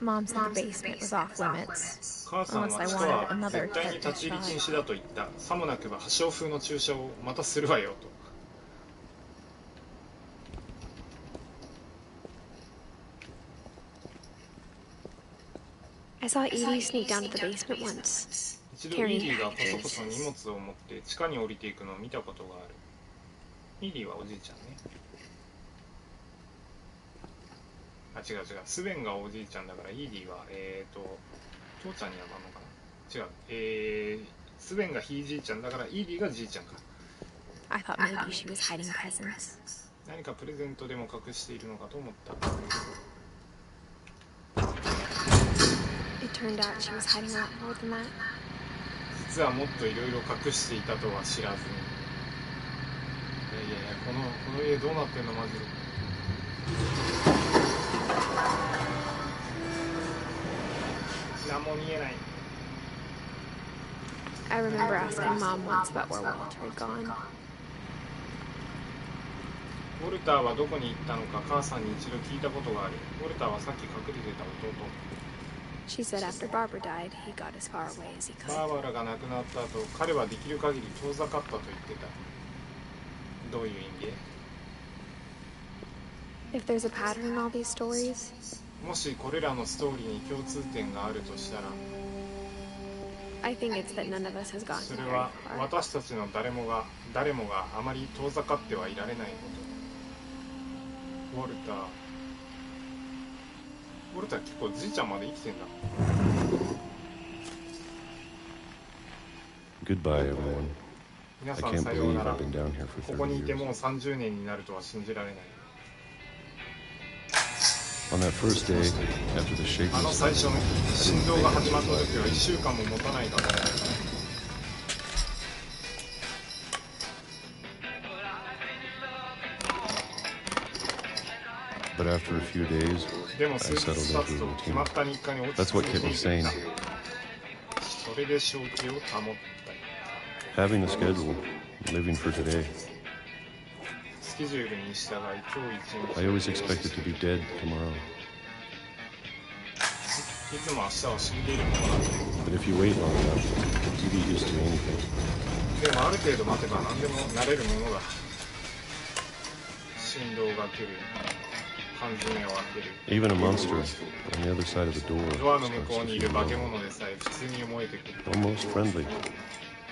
Mom said the basement was off limits. 母さんは地下は絶対に立ち入り禁止だと言った。さもなくば破傷風の注射をまたするわよと。I saw Edie sneak down to the basement once. 一度イーディがこそこそ荷物を持って地下に降りていくのを見たことがある。イーディはおじいちゃんね。あ、違う違う、スベンがおじいちゃんだからイーディは父ちゃんにはなるのかな。違う、スベンがひいじいちゃんだからイーディがじいちゃんか。 I thought maybe she was hiding presents. 何かプレゼントでも隠しているのかと思った。 It turned out she was hiding a lot more than that. 実はもっといろいろ隠していたとは知らずに。いやいや、この家どうなってんのマジで。何も見えない。 I remember asking Mom once about where Walter had gone. ウォルターはどこに行ったのか母さんに一度聞いたことがある。ウォルターはさっき隠れてた弟。 She said after Barbara died, he got as far away as he could. バーバラが亡くなった後、彼はできる限り遠ざかったと言ってた。どういう意味で？ If there's a pattern in all these stories, もしこれらのストーリーに共通点があるとしたら、 I think it's that none of us has gotten それ very は far. 私たちの誰もがあまり遠ざかってはいられないこと。ウォルター結構じいちゃんまで生きてんだ。 Goodbye, everyone. 皆 I さん can't さよう believe なら。 I've been down here for ここにいて 30もう years. 30年になるとは信じられない。 On that first day, after the shaking あの最初の started, 日、振動が始まった時は1週間も持たないかと思った。 but after a few days, でも I 数日 settled 経 into つ a と決ま routine. った日課に落ち That's 着 what い kept て me い sane. た。それで正気を保った。 Having a schedule, living for today. スケジュールに従い今日一日 I always expected to be dead tomorrow. いつも明日は死んでいるものなんで。 But if you wait long enough, you get used to anything. でもある程度待てば何でもなれるものだ。振動が来る。缶詰を開ける。 Even a monster on the other side of the door ドアの向 starts こう to にいる feel 化け normal. 物でさえ普通に思えてくる。 Almost friendly.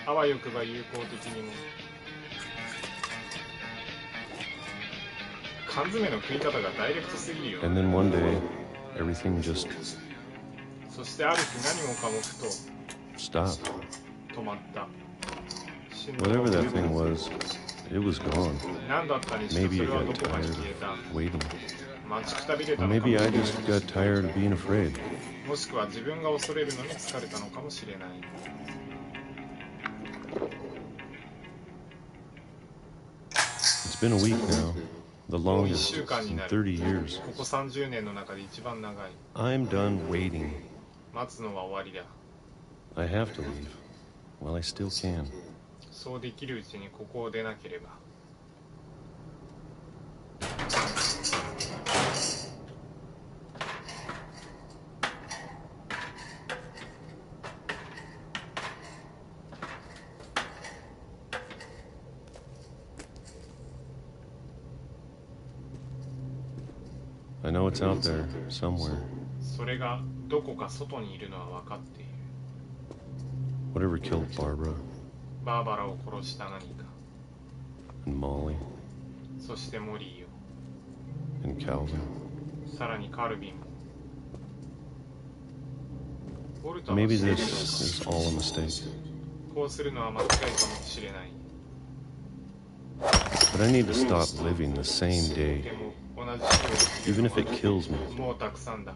あわよくば友好的にも。缶詰の食い方がダイレクトすぎるよ。 And then one day, everything just そしてある日何もかもふと stopped. 止まった。 Whatever that thing was, it was gone. 何だったにしろそ Maybe れ I は got どこかに tired 消えた。 of waiting. 待ちくたびれ Or たのかも maybe し I れない。 just got tired of being afraid. もしくは自分が恐れるのに疲れたのかもしれない。 It's been a week now, the もう1 longest 週間に in なる。 30 years. ここ30年の中で一番長い。 I'm done waiting. 待つのは終わりだ。 I have to leave while I still can. そうできるうちにここを出なければ。 I know it's out there somewhere. それがどこか外にいるのは分かっている。 Whatever killed Barbara バーバラを殺した何か。 and Molly そしてモリー and Calvin. を。さらにカルビンも。ウォルターは Maybe 知ってい this る is all a mistake. こうするのは間違いかもしれない。 But I need to stop living the same で day, も同じ人を生きる even の if it は kills me. もうたくさんだ。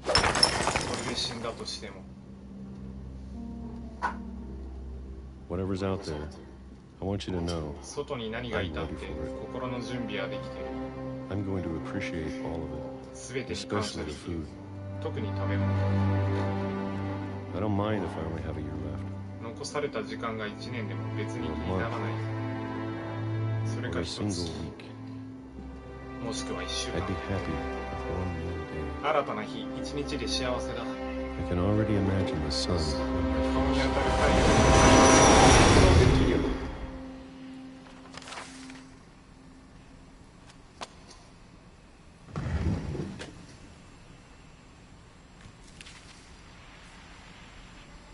それで死んだとしても。 Whatever's out there, I want you to know 外に何がいたって心の準備はできてる。 I'm going to appreciate all of すべ it, てに感謝 especially で the きる。 food. 特に食べ物。 I don't mind if I only have a year left, 残された時間が1年でも別に気にならない。それ or か a 一つ、 single week. もしくは1週 I'd 間 be。happy with one new day. 新たな日、1日で幸せだ。 I can already imagine the sun. 顔に当たる太陽が想像できるよ。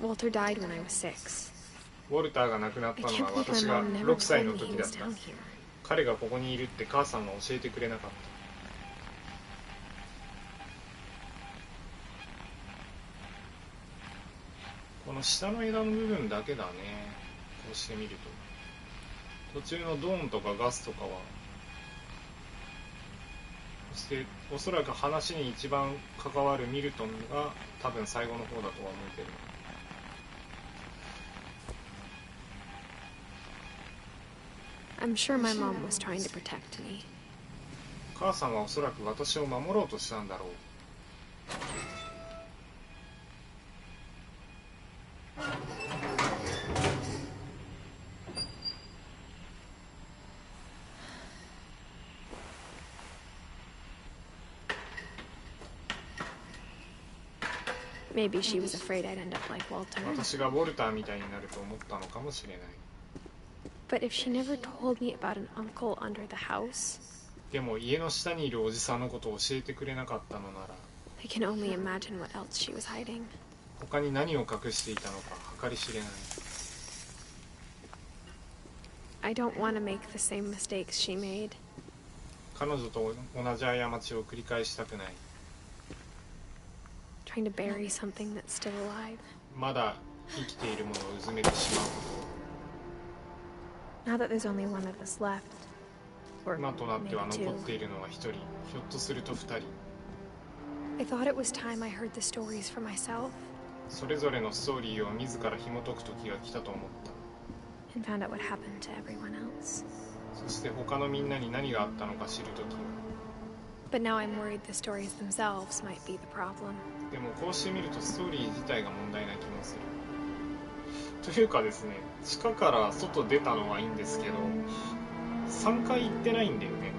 Walter died when I was 6. ウォルターが亡くなっ I たの can't は believe 私 my が mom never 6歳 told の me he 時だっ was た。 down here. 彼がここにいるって母さんは教えてくれなかっこの下の枝の部分だけだね。こうしてみると途中のドーンとかガスとかは、そしておそらく話に一番関わるミルトンが多分最後の方だとは思うけど、I'm sure my mom was trying to protect me. 母さんはおそらく私を守ろうとしたんだろう。Maybe she was afraid I'd end up like Walter. 私がウォルターみたいになると思ったのかもしれない。But if she never told me about an uncle under the house, でも家の下にいるおじさんのことを教えてくれなかったのなら、 I can only imagine what else she was hiding. 他に何を隠していたのか計り知れない。 I don't want to make the same mistakes she made. 彼女と同じ過ちを繰り返したくない。 Trying to bury something that's still alive. まだ生きているものをうずめてしまうこ Now that there's only one of us left, と。 or 今となっては maybe 残っ two, ているのは一人、ひょっとすると二人。 I thought it was time I heard the stories for myself それぞれのストーリーを自ら紐解く時が来たと思った。 and found out what happened to everyone else. そして他のみんなに何があったのか知る時が。 But now I'm worried the stories themselves might be the problem. でもこうしてみるとストーリー自体が問題な気もする。というかですね、地下から外出たのはいいんですけど、3回行ってないんだよね。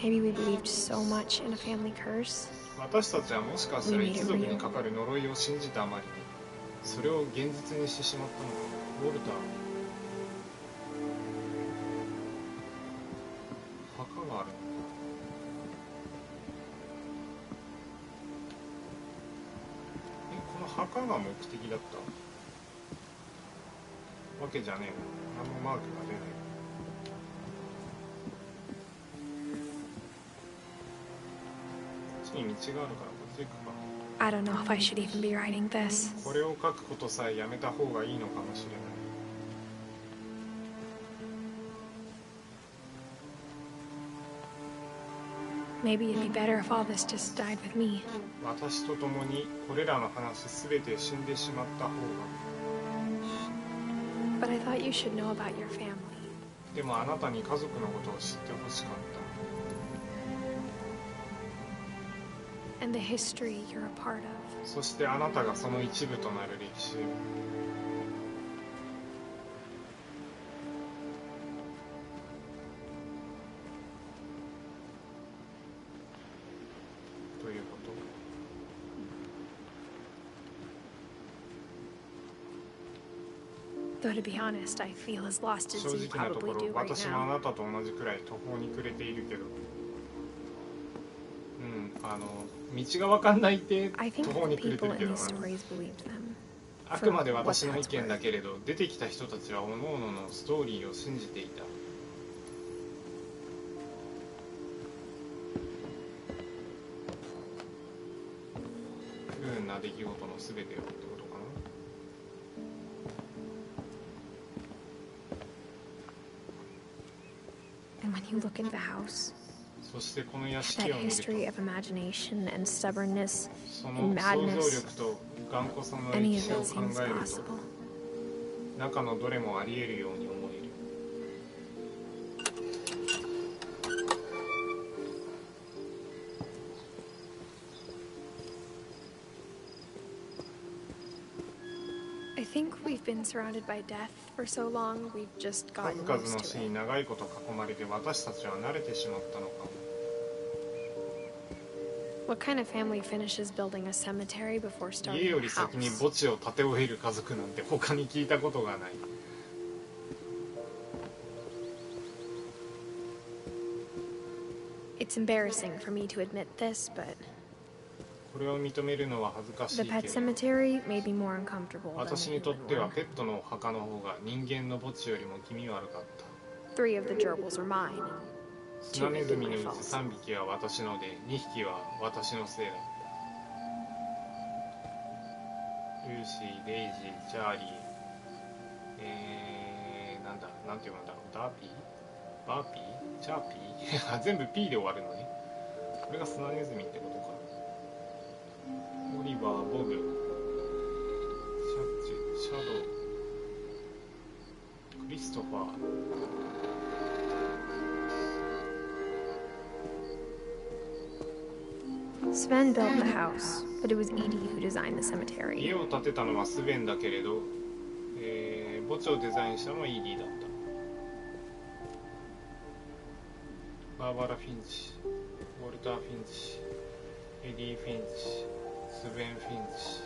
Maybe we believed so much in a family curse. 私たちはもしかしたら一族にかかる呪いを信じたあまりに、それを現実にしてしまったのかも。ウォルター、墓があるのか。この墓が目的だったわけじゃねえの。何もマークが出ない。こっちに道があるからこっち行くか。 I don't know if I should even be writing this. これを書くことさえやめた方がいいのかもしれない。 Maybe it'd be better if all this just died with me. 私と共にこれらの話すべて死んでしまった方が。 But I thought you should know about your family. でもあなたに家族のことを知ってほしかった。 And the history you're a part of. そしてあなたがその一部となる歴史を。 ということ。 Though to be honest, I feel as lost as 正 you 直なとこ probably ろ do right 私もあ now. なたと同じくらい途方に暮れているけど、道が分かんないって途 I think 方に the 暮れて people るけ in ど these な。 stories believed them. あくまで私の意見だけれど、出てきた人たちは各々のストーリーを信じていた。不運な出来事のすべてをってことかな。 And when you look at the house, そしてこの屋 that 敷を見ると、 history of imagination and stubbornness そ and の想像 madness, 力と頑固さの歴 any 史 of を it 考 seems えると、 possible. 中のどれもあり得るように思える。 I think we've been surrounded by death for so long, we've just 数 gotten 々の used 死 to に it. 長いこと囲まれて私たちは慣れてしまったのかも。 What kind of family finishes building a cemetery before 家 starting よ a り先に house? 墓地を建て終える家族なんて他に聞いたことがない。 It's embarrassing for me to admit this, but これを認めるのは恥ずかし the い pet けど、 cemetery made me more uncomfortable than 私 the にとっ human ては one. ペットのお墓の方が人間の墓地よりも気味悪かった。 3 of the gerbils are mine. スナネズミのうち3匹は私ので、2匹は私のせいだ。ルーシー、デイジー、チャーリー、なんて読むんだろう、ダーピー、バーピー、チャーピー全部 P で終わるのね。これがスナネズミってことか。オリバー、ボブ、シャドウ、クリストファー。Sven built the house, but it was Edie who designed the cemetery. 家を建てたのはスベンだけれど、墓地をデザインしたのはイディだった。バーバラ・フィンチ、ウォルター・フィンチ、エディ・フィンチ、スベン・フィンチ、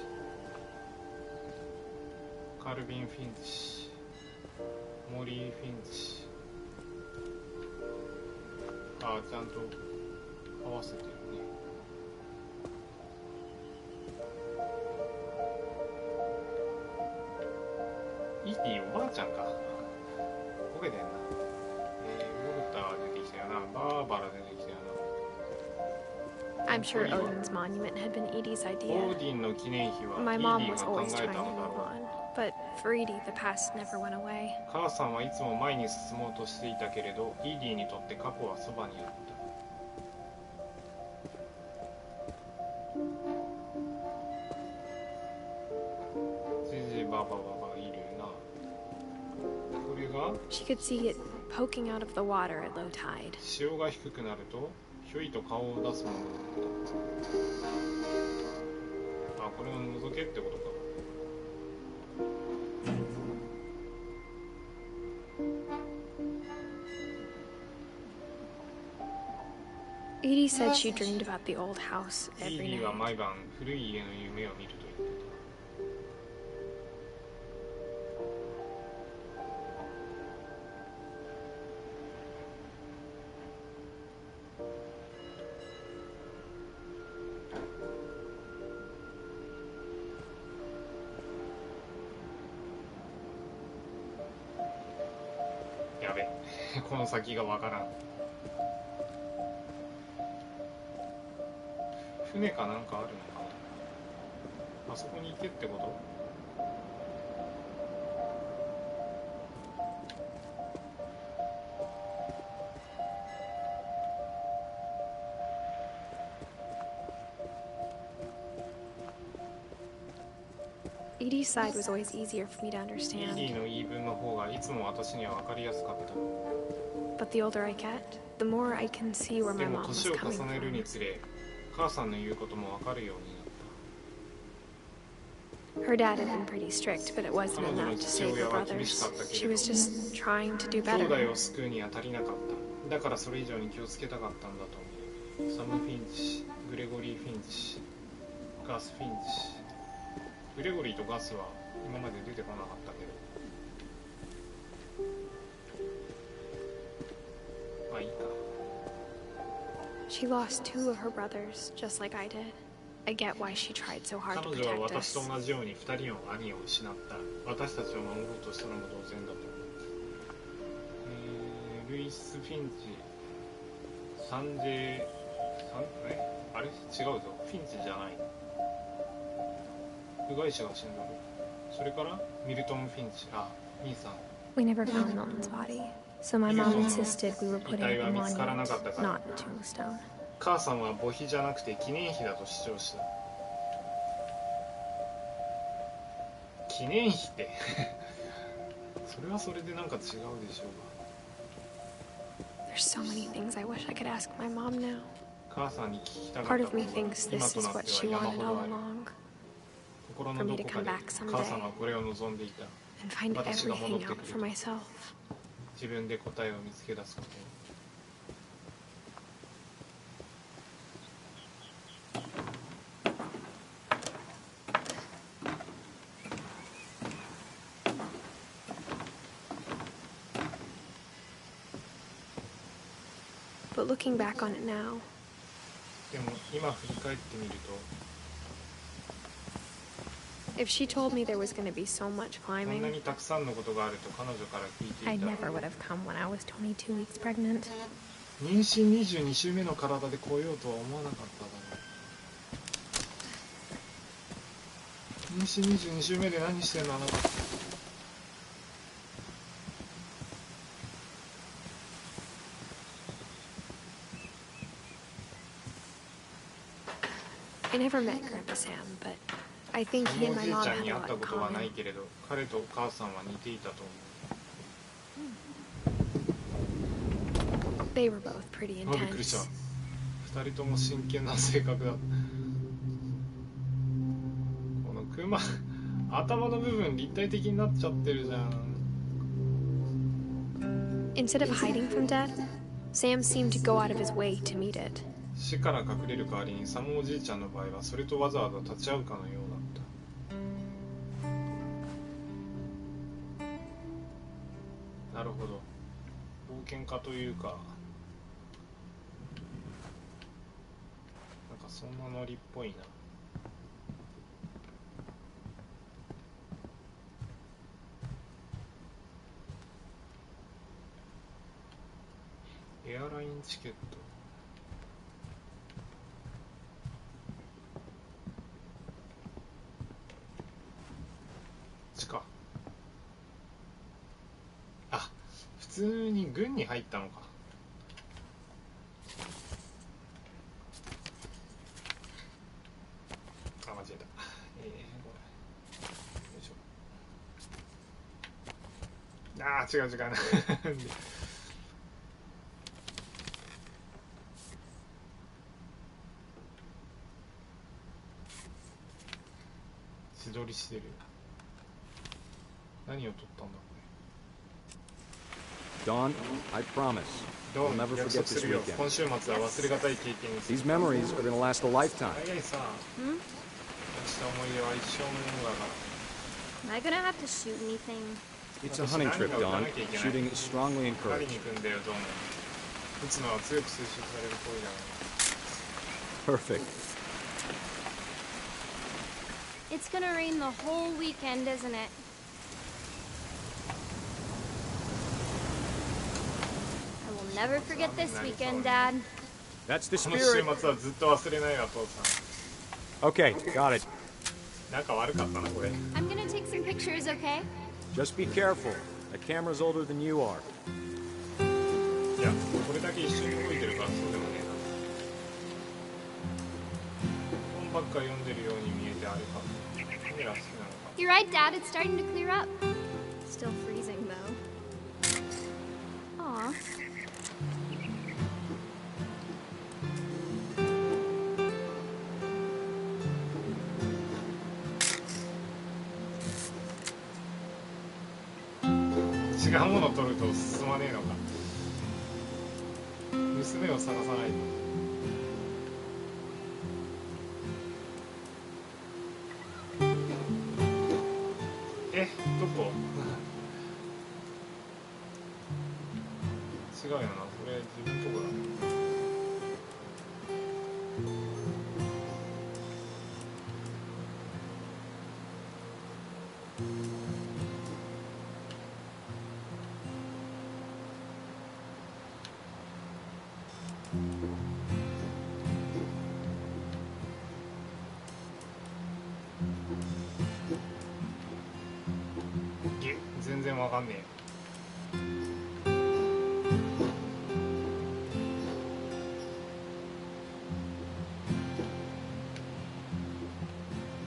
カルビン・フィンチ、モリー・フィンチ。ああ、ちゃんと合わせてるね。イディおばあちゃんか。ボケてんな。ウォルター出てきたよな。バーバラ出てきたよな。 I'm sure Odin's monument had been Edie's オ idea. ーディンの記念碑はイデ My ィ mom が was 考 always え trying た to のだ move ろ on, but for Edie, the past never went away. う。母さんはいつも前に進もうとしていたけれど、イディにとって過去はそばにあった。ジジババババいるな。これが She could see it poking out of the water at low tide. 潮が低くなるとひょいと顔を出すものだった。あ、これを覗けってことか。Edie said she dreamed about the old house イ every ディは night. 毎晩古い家の夢を見ると言ってた。やべこの先がわからん。船かなんかあるのかな。あそこに行けってこと？Edie's side was always easier for me to イディ understand. の言い分の方がいつも私には分かりやすかった。 But the older I get, the more I can see where で my も mom was 年を coming 重ねるに from. つれ母さんの言うことも分かるようになった。 Her dad had been pretty strict, but it wasn't enough to save her brothers. She was just trying to do 兄 better. 弟を救うには足りなかった。だからそれ以上に気をつけたかったんだと思う。サム・フィンチ、グレゴリー・フィンチ、ガス・フィンチ。グレゴリーとガスは今まで出てこなかったけど、まあいいか。 She lost 2 of her brothers, just like I did. I get why she tried so hard to 彼女は protect 私と us. 同じように2人の兄を失った。私たちを守ろうとしたのも同然だと思う。ルイス・フィンチ、サンジェあれ違うぞ。フィンチじゃない。部外者が死んだろ。それからミルトン・フィンチ、あ、兄さん。 We never found Milton's body, so my mom insisted we were putting it in a monument, not a tombstone. 母さんは墓碑じゃなくて記念碑だと主張した。記念碑ってそれはそれでなんか違うでしょうが。 There's so many things I wish I could ask my mom now. 母さんに聞きたかった Part こ of と me は thinks 今 this と is なっ what て she は山 wanted ほど all ある。 along, 心のどこかで母さんはこれを望んでいた。 and find 私が戻っ everything て out く for る。 myself. 自分で答えを見つけ出すこと。 But looking back on it now, でも今振り返ってみると、 if she told me there was going to be so much こんな climbing, にたくさんのことがあると彼女から聞いて I いた。 never would have come when I was 22 weeks pregnant. 妊娠22週目の体で来ようとは思わなかっただろう。妊娠22週目で何してんのあなた。I never met Grandpa Sam, but I think そ he の and お my じい mom ちゃん had に a 会った lot こ in とはない common. けれど、彼とお母さんは似ていたと思 They were both pretty う。あ、びっくりした。 intense. 二人とも真剣な性格だ。このクマ、頭の部分立体的になっちゃってるじゃん。 Instead of hiding from death, Sam seemed to go out of his way to meet it. 死から隠れる代わりにサムおじいちゃんの場合はそれとわざわざ立ち会うかのようだった。なるほど。冒険家というか、なんかそんなノリっぽいな。エアラインチケット。か。あ、普通に軍に入ったのか。あ、間違えた。これ。よいしょ。あー、違う違う。自撮りしてる。何を撮ったんだこれ。 Dawn, I promise. I'll never forget this weekend. 今週末は忘れがたい経験にする。 These memories are going to last a lifetime. 早いさ。した思い出は一生のものだから。 Am I gonna have to shoot anything? It's a hunting trip, Dawn. Shooting is strongly 狩り encouraged. に行くんだよ、どうも。撃つのは強く推奨される行為だから。 Perfect. It's gonna rain the whole weekend, isn't it? I will never forget this weekend, Dad. That's the この週 spirit. 末はずっと忘れないわ、父さ Okay, got it. ん。仲悪かったな、これ。 I'm gonna take some pictures, okay? Just be careful. That camera's older than you are. いや、これだけ一緒に動いてるからそうでもねえな。本ばっか読んでるように見えてあれか。カメラ好きなのか。 You're right, Dad. It's starting to clear up. Still freezing, though. Aw.違うものを撮ると進まねえのか。娘を探さないと。どこ違うよな、これ自分のとこだね。全然わかんねえ。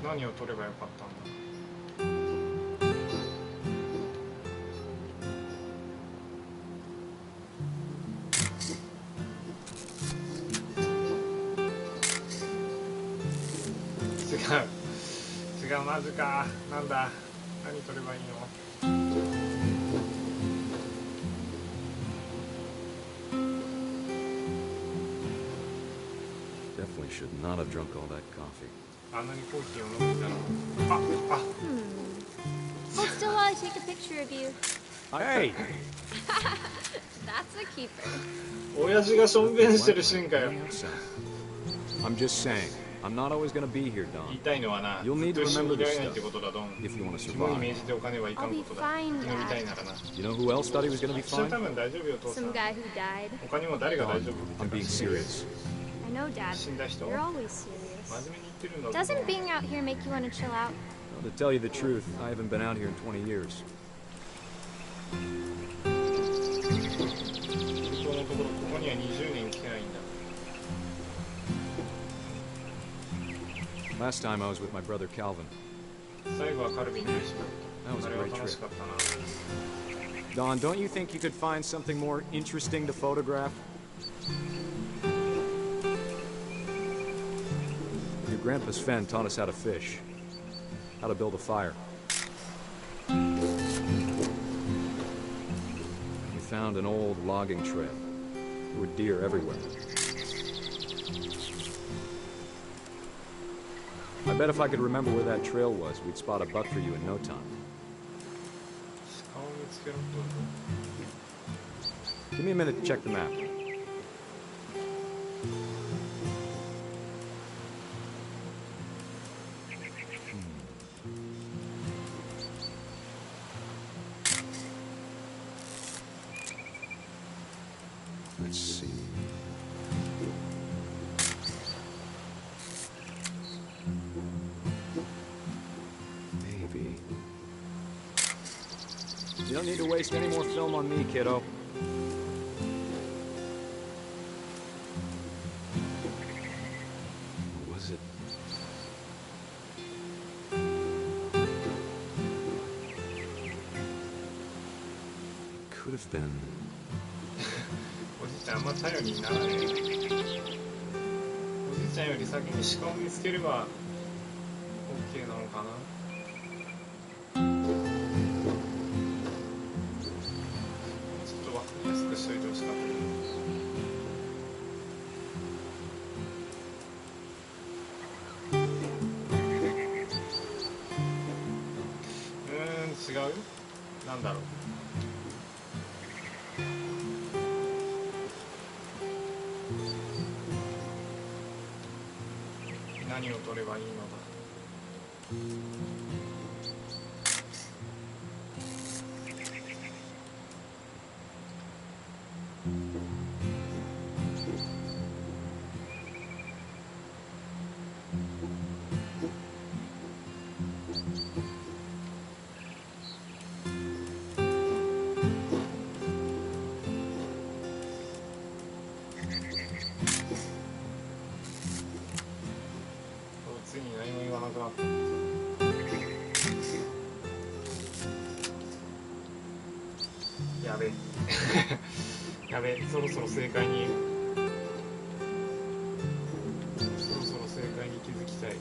何を取ればよかったんだ。違う、マジか。なんだ、何取ればいいの。Definitely should not have drunk all that coffee. あんなにコーヒーを飲んでたら。Hold still while I take a picture of you. Hey! That's a keeper. 親父がしょんべんしてるシーンかよ。 I'm just saying, I'm not always going to be here, 言い Don. たいのはな、ず You'll っ need と to 一緒に remember いら this れないって stuff ことだ、ドン。 if you want to 肝に survive. 銘じておかねばいかんことだ。 I'll be fine, 生き延びたいならな。 You know who else thought he was going to be 私は fine? 多分大丈夫よ、父さ Some ん。 guy who died. 他にも誰が大丈夫 I'm って being 言ってた serious. I know, Dad. 死んだ人 You're always 真 serious. 面目に言ってるんだぞ。 Doesn't being out here make you want to chill out? Well, to tell you the truth, I haven't been out here in 20 years. 本当のところここには20年来てないんだ。 Last time I was with my brother Calvin. 最後はカルビンと一緒だった。 That was a あれは great 楽し trip. かったな。 Don, don't you think you could find something more interesting to photograph? Your grandpa's Fen taught us how to fish, how to build a fire. We found an old logging trail. There were deer everywhere. I bet if I could remember where that trail was, we'd spot a buck for you in no time. 鹿を見つけろってこと？ Give me a minute to check the map. Let's see. Maybe. You don't need to waste any more film on me, kiddo. What was it? Could have been. おじいちゃんあんま頼りにならない。おじいちゃんより先に鹿を見つければ OK なのかな。ちょっと分かりやすくしといてほしかった。違う？なんだろう。何を取ればいいのだ。次に何も言わなくなった。やべえやべえ、そろそろ正解に気づきたい。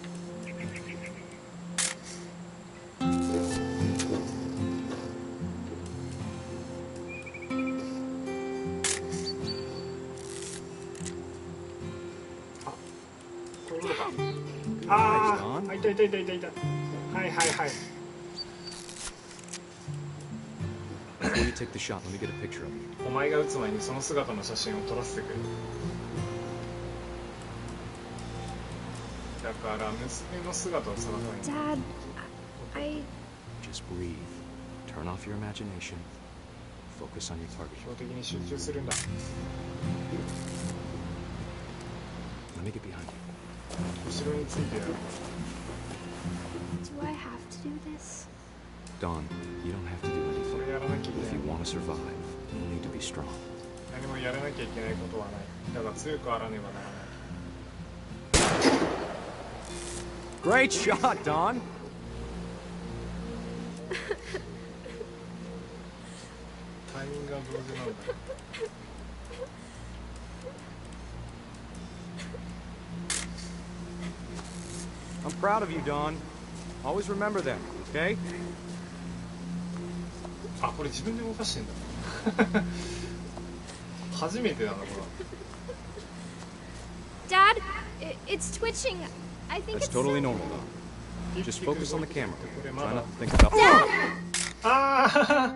あ、こういうことか。ああ、いたいたいたいたいた。はいはいはい。Before you take the shot, let me get a picture of you. お前が撃つ前にその姿の写真を撮らせてくれ。だから娘の姿を探さない。 Dad, I... Just breathe. Turn off your imagination. Focus on your target. 標的に集中するんだ。 Let me get behind you. 後ろについてやる。 Do I have to do this? Dawn, you don't have to do それ anything. やらなきゃいけ If な you い。 want to survive, you'll need to be strong. 何もやらなきゃいけないことはない。だが強くあらねばならない。 Great shot, Dawn! タイミングが同時なんだ。 I'm proud of you, Dawn. Always remember that, okay? あ、これ自分で動かしてんだ。初めてだな、これ。 Dad, it's twitching. I think That's it's... totally normal, Dawn. Just focus on the camera. これま Try だ not to think about... あ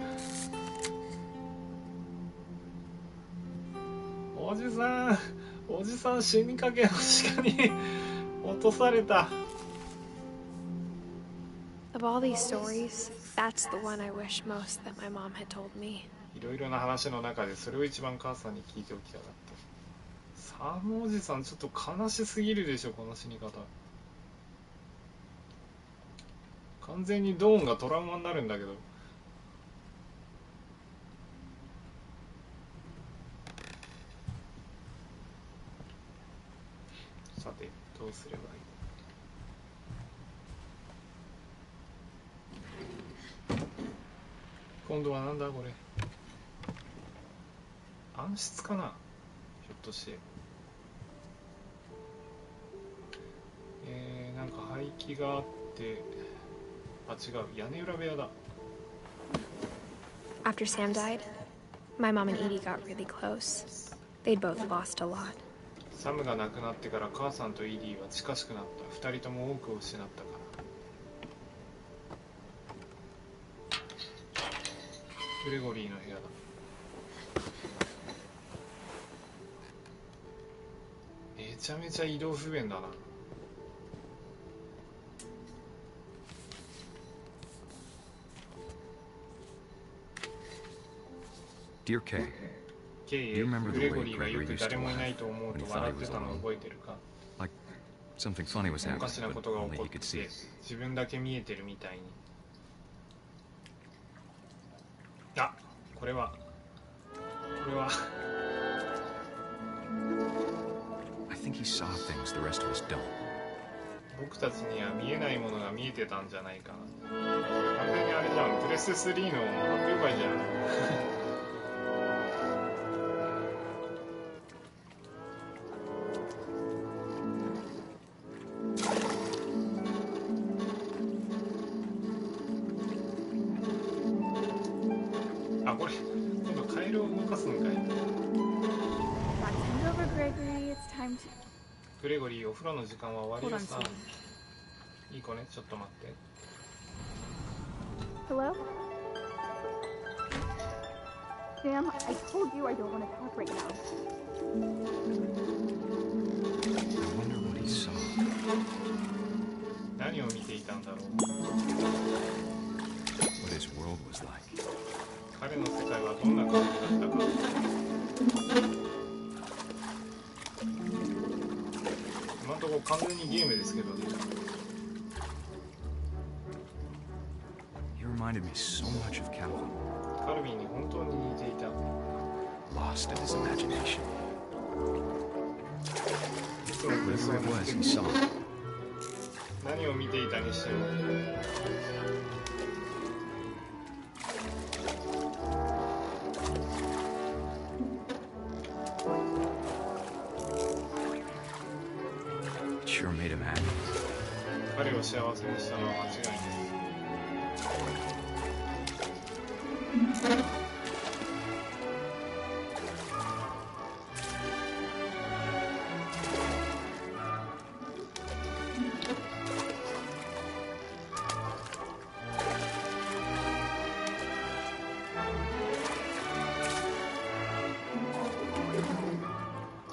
ーおじさん死にかけの鹿に落とされた。 Of all these stories, that's the one I wish most that my mom had told me. いろいろな話の中でそれを一番母さんに聞いておきたかった。サムおじさんちょっと悲しすぎるでしょ、この死に方。母完全にドーンがトラウマになるんだけど。さてどうすればいい。今度はなんだこれ。暗室かな、ひょっとして。なんか排気があって、あ、違う、屋根裏部屋だ。 After Sam died, my mom and Edie got really close. They'd both lost a lot. サムが亡くなってから母さんとイディは近しくなった。二人とも多くを失ったから。グレゴリーの部屋だ。めちゃめちゃ移動不便だな。Dear Kay, ケイへ、グレゴリーがよく誰もいないと思うと笑ってたのを覚えてるか。 like something funny was おか happening, しな but ことが only 起こ he っ could て see. 自分だけ見えてるみたいに。あ、これは I think he saw things the rest of us don't. 僕たちには見えないものが見えてたんじゃないかな。完全にあれじゃん、プレス3の発表会じゃん。あ、これ今度カエルを動かすのかい。グレゴリー、お風呂の時間は終わりよさ。いい子ね、ちょっと待って。 Hello? Sam, I told you I don't want to talk right now. I wonder what he saw. 何を見ていたんだろう。 What his world was like. 彼の世界はどんな感じだったか。今のところ完全にゲームですけどね。 He reminded me so much of Calvin. カルビンに本当に似ていた。 Lost in his imagination. いつも空想 Whatever it の was 世 he 界。 saw. 何を見ていたにしても。 It sure made him happy. 彼を幸せにしたのは間違いない。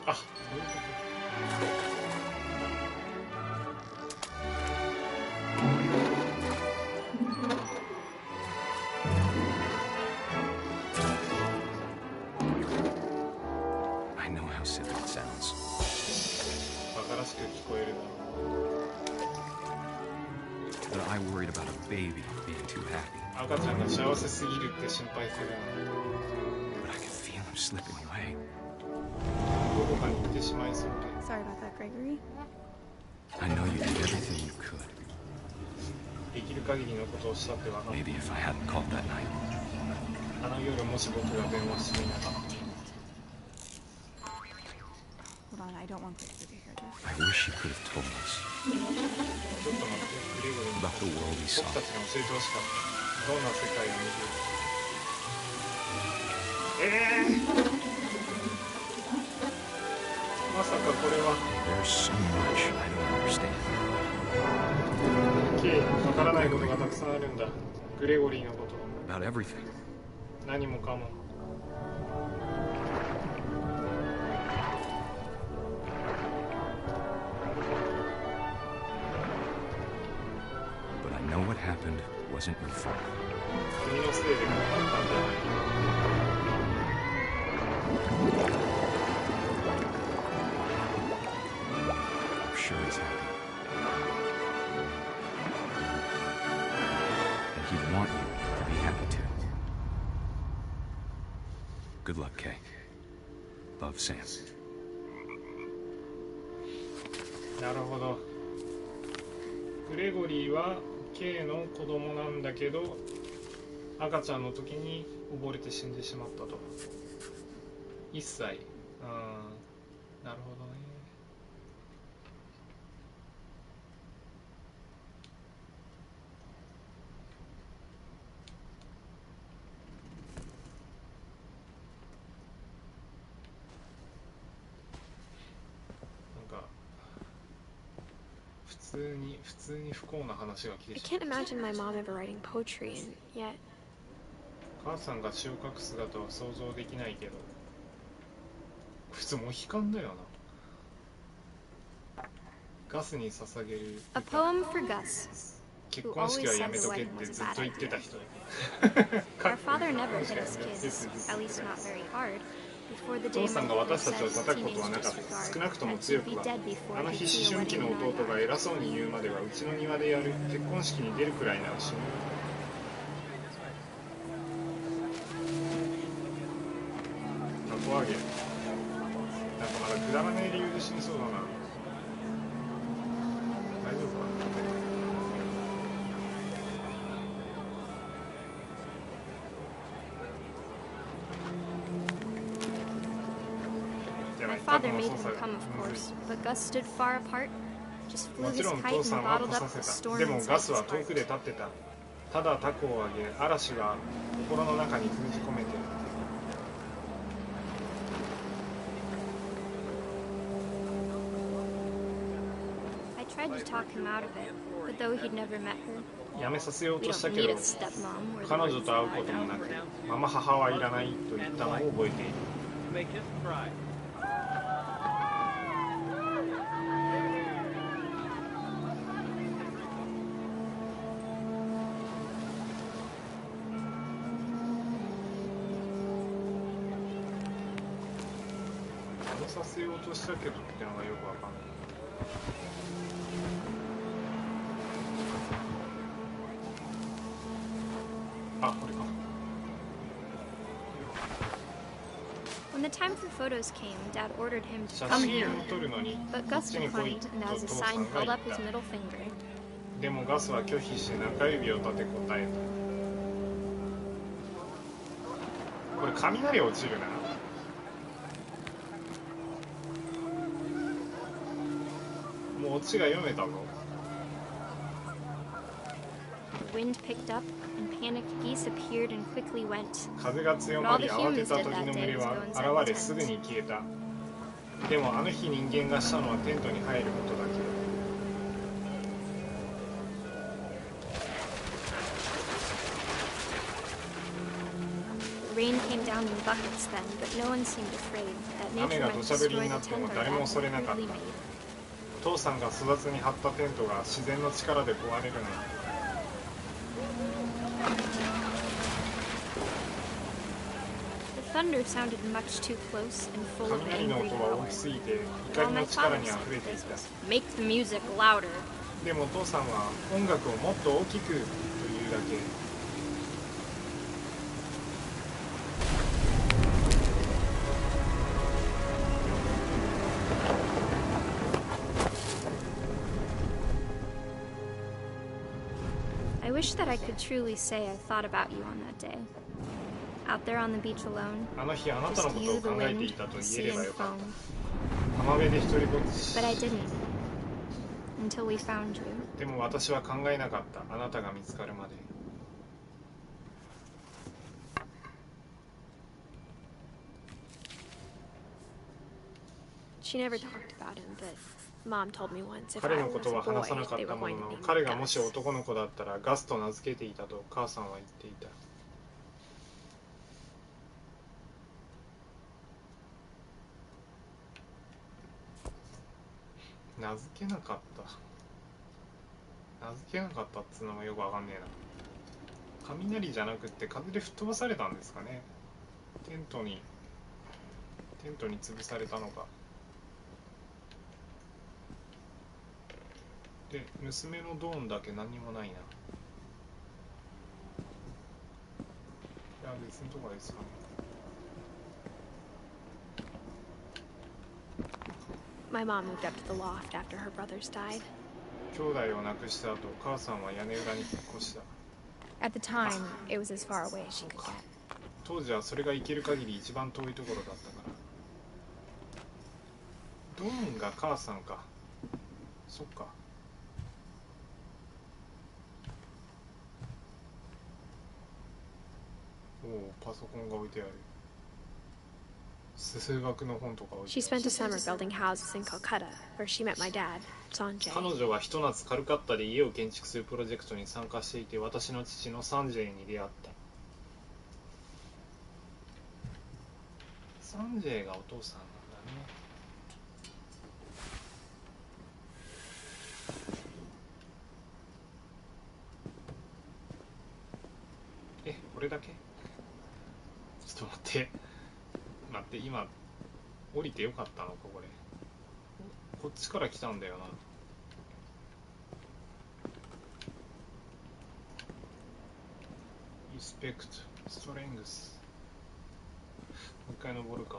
あ、そういうこと。 I know how silly it sounds. 馬鹿らしく聞こえるだろ But I worried about a baby being too happy. う。赤ちゃんが幸せすぎるって心配するな。 But I could feel him slipping away. どこかに行ってしまいそうで。 Sorry about that, Gregory. I know you did everything you could. できる限りのことをしたって分かった。 Maybe if I hadn't called that night. あの夜もし僕が電話していなかった。 Hold on, I don't want Gregory to hear this. I wish he could have told us ちょっと待って、グレゴリーに about the world he saw. 僕たちに教えてほしかった。どんな世界を見ている。まさかこれは。 There's so much I don't understand. わからないことがたくさんあるんだ。グレゴリーのこと。 About everything. 何もかも。 But I know what happened wasn't your fault. 君のせいでこうなったんじゃない。 I'm sure he's happy. Good luck, Kay. Love, Sam. なるほど。グレゴリーは K の子供なんだけど、赤ちゃんの時に溺れて死んでしまったと。1歳。なるほどね。なんか普通に不幸な話が来て I しま can't った。 imagine my mom ever writing poetry, and yet 母さんが詩を書く姿は想像できないけど、普通モヒカンだよな。ガスに捧げる a 歌。 poem for Gus, 結 who 婚式 always はや said め the とけっ wedding て was ず a っと bad 言ってた idea. 人。 Our father never hit us kids, at least not very hard. Before the お day 父さん my が mother 私たちを said 叩くこと teenage はなかった。 disregard 少なくとも meant 強 he'd く be は。 dead before あの he'd 日 see 思 a 春期 wedding の in our 弟が yard. 偉そうに言うまではうちの庭でやる結婚式に出るくらいなら死ぬ。タコ揚げ。なんかまだくだらない理由で死にそうだな。大丈夫か。My father made him come, of course, but Gus stood far apart, just flew もち his ろん kite 父さ and んは bottled 来 up さ the せた。 storm でも inside ガス his は遠くで heart. 立ってた。ただタコを揚げ、嵐が心の中に封じ込めてる。 I tried to talk him out of it, but though he'd never met her, やめさせよう we とした don't け need ど a stepmom or the 彼 words 女と会う that こと I も know. なく、ママ母はいらないと言ったのを覚えている。 May kiss the bride. やめさせようとしたけどってのがよくわかんない。 あ、これか。 When the time for photos came, Dad ordered him to 写 come 真 here, を撮るのに but こっ Gus ちに来い declined, と and as a 父さ sign んが held 言っ up his た。 middle finger. でもガスは拒否して中指を立て答えた。これ雷落ちるな。もうオチが読めたぞ。 The wind picked up, and panicked geese appeared and quickly went. 風が強まり慌てた時の群れは現れすぐに消えた。でもあの日人間がしたのはテントに入ることだけ。 The rain came down in buckets then, but no one seemed afraid that 雨 nature が might 土砂降り destroy に the なっても tent our 誰も dad 恐れな had かった。 newly made. 父さんが育つに張ったテントが自然の力で壊れるのに。 The thunder sounded much too close and full of 雷の angry 音は大 power. きすぎて怒 All り my の力 father に said 溢れてい was, た。 make the music louder. でも父さんは音楽をもっと大きくというだけ。 I wish that I could truly say I thought about you on that day. Out there on the beach alone, あの日あなたの just こと you, を the 考えてい wind, たと the 言え sea, れば and よかっ foam. た。浜辺で一人ぼっち。 But I didn't. Until we found you. でも私は考えなかった。あなたが見つかるまで。 She never talked about him, but Mom told me once if 彼 I の was こと a は話さな boy, かっ they た were もの going to の、 name me 彼がもし Gus. 男の子だったらガスと名付けていたと母さんは言っていた。 名付けなかった。名付けなかったっつうのもよくわかんねえな。雷じゃなくって風で吹っ飛ばされたんですかね。テントに潰されたのか。で、娘のドーンだけ何にもないな。いや、別のとこですかね。My mom moved up to the loft after her brothers died. 兄弟を亡くした後、母さんは屋根裏に引っ越した。 At the time, it was as far away as she could get. 当時はそれが行ける限り一番遠いところだったから。ドンが母さんか。そっか。おお、パソコンが置いてある。数学の本とか置いてある。 She spent a summer building houses in Calcutta, where she met my dad, Sanjay. 彼女はひと夏カルカッタで家を建築するプロジェクトに参加していて、私の父のサンジェイに出会った。サンジェイがお父さんなんだね。え、これだけ？ちょっと待って、今降りてよかったのかこれ。こっちから来たんだよな。リスペクト、ストレングス。もう一回登るか。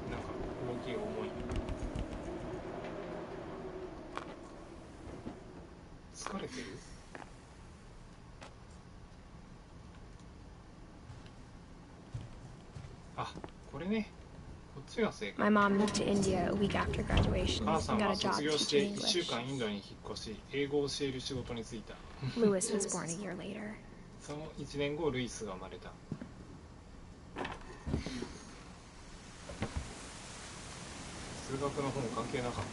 なんか動きが重い。疲れてる？あ、これね。こっちが正解。 My mom moved to India a week after graduation 母さん and got は a job 卒業して teaching 1週 English. 間インドに引っ越し、英語を教える仕事に就いた。 Louis was born a year later. その1年後、ルイスが生まれた。数学の本関係なかったな。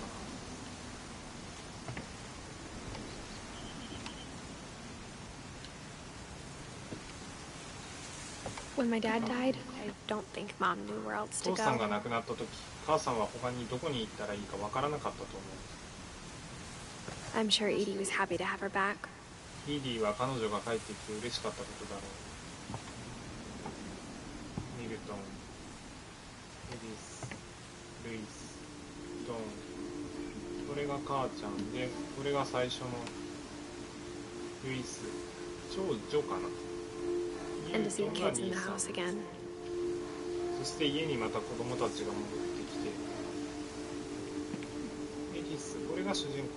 When my dad died, I don't think Mom knew where else to 父さんが go. 亡くなった時、母さんは他にどこに行ったらいいかわからなかったと思う。 I'm sure Edie was happy to have her back. イーディは彼女が帰ってきて嬉しかったことだろう。ミルトン、エディス、ルイス、ドン。これが母ちゃんで、これが最初のルイス、長女かな。 And to see kids in the house again. そして家にまた子供たちが戻ってきて、エディス、これが主人公だね。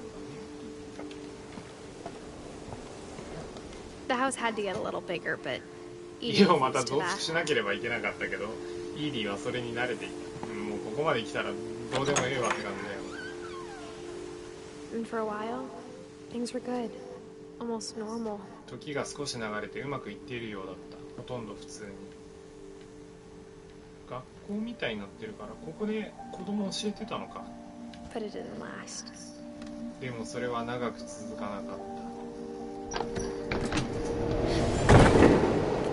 The house had to get a little bigger, but 家 Edie をまた was used 増 to 築 that. しなければいけなかったけど、イーディはそれに慣れていた。もうここまで来たらどうでもええわって感じだよ。 And for a while, things were good. Almost normal. 時が少し流れてうまくいっているようだった。ほとんど普通に。学校みたいになってるから、ここで子供教えてたのか。 But it didn't last. でもそれは長く続かなかった。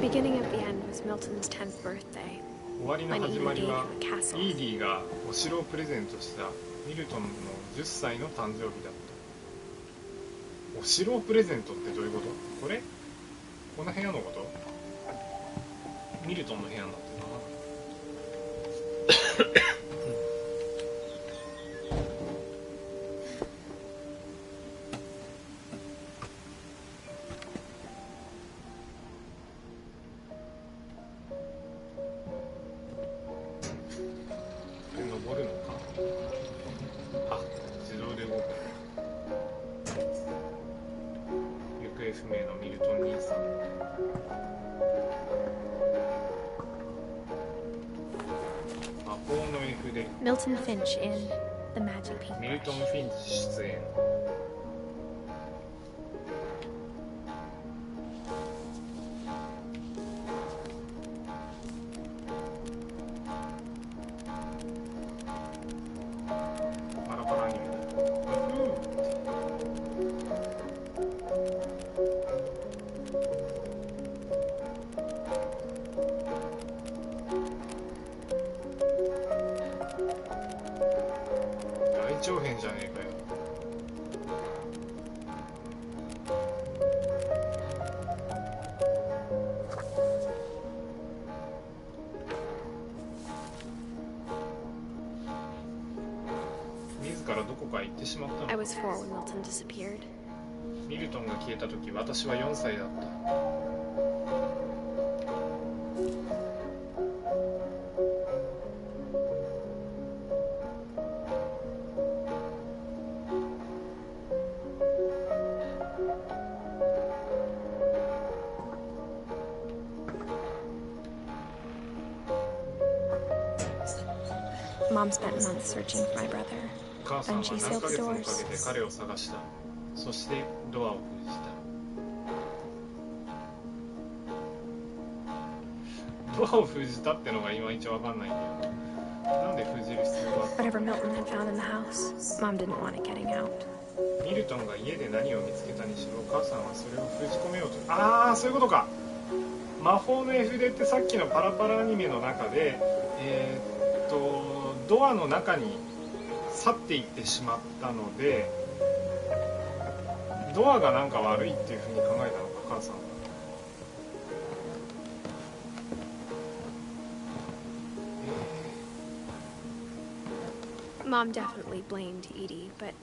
The beginning of the end was Milton's 10th birthday. 終わりの始まりは When Edie gave him a castle. イーディがお城をプレゼントしたミルトンの10歳の誕生日だった。お城をプレゼントってどういうこと？これ？この部屋のこと？ミルトンの部屋になってるな。登るのか。あ、自動で動く。行方不明のミルトン兄さん。魔法の絵筆。 Milton Finch in The Magic ミルトン・ Paintbrush. フィンチ出演。パラパラアニメだ。大長編じゃねえかよ。自らどこか行ってしまったの I か。 was 4 when Milton disappeared. ミルトンが消えた時、私は4歳だった。Mom spent months searching for my brother. 母さん Then は she 何 sealed ヶ the 月もか doors. けて彼を探した。そしてドアを封じた。ドアを封じたってのがいまいちわかんないんだよ。なんで封じる必要があった？ Whatever Milton had found in the house, Mom didn't want it getting out. ミルトンが家で何を見つけたにしろ、母さんはそれを封じ込めようと。ああ、そういうことか。魔法の絵筆ってさっきのパラパラアニメの中で、ドアの中に去っていってしまったので、ドアがなんか悪いっていうふうに考えたのか、母さんは。Mom definitely blamed Edie, but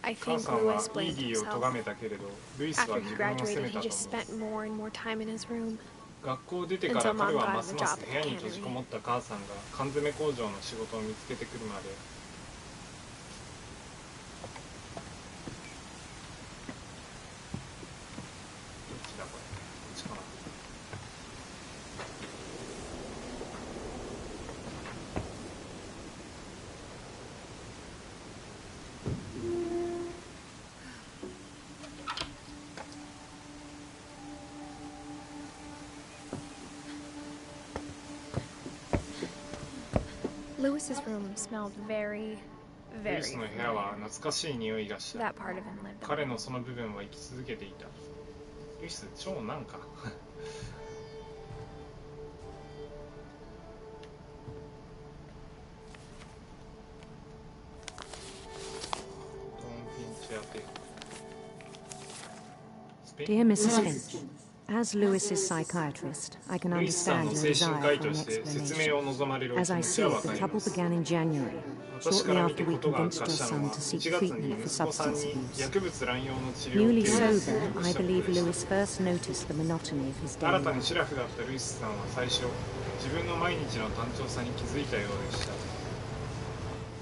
I 母 think さんは Louis イ blamed ーディを咎 himself. めたけれど、ルイス After は he 自分を責 graduated, め he たと just 思う。 spent more and more time in his room. 学校出てから彼はますます部屋に閉じこもった母さんが缶詰工場の仕事を見つけてくるまで、どっちだこれ、こっちかな。Louis's room smelled very, ルイ very スの部屋は懐かしい匂いがした。 that part of him lived 彼 on. のその部分は生き続けていた。ルイス、長男か。ドンピンチ当て。 Dear Mrs. Finch, as Lewis's psychiatrist, I can ルイスさん understand の your 精神 desire 科医 for と an して説明 explanation. を望まれるお As 気 I 持ち see は it, わか the りま trouble す。 began in January, 私か shortly ら見て after こ we とが悪 convinced 化 your したの son は to seek 1月に treatment for 息子さん substance に abuse. 薬物乱用の治療を Newly 受ける sober, 報告 I したこと believe でした。 Lewis first noticed the monotony of his 新 daily たに life. シラフだったルイスさんは最初、自分の毎日の単調さに気づいたようでした。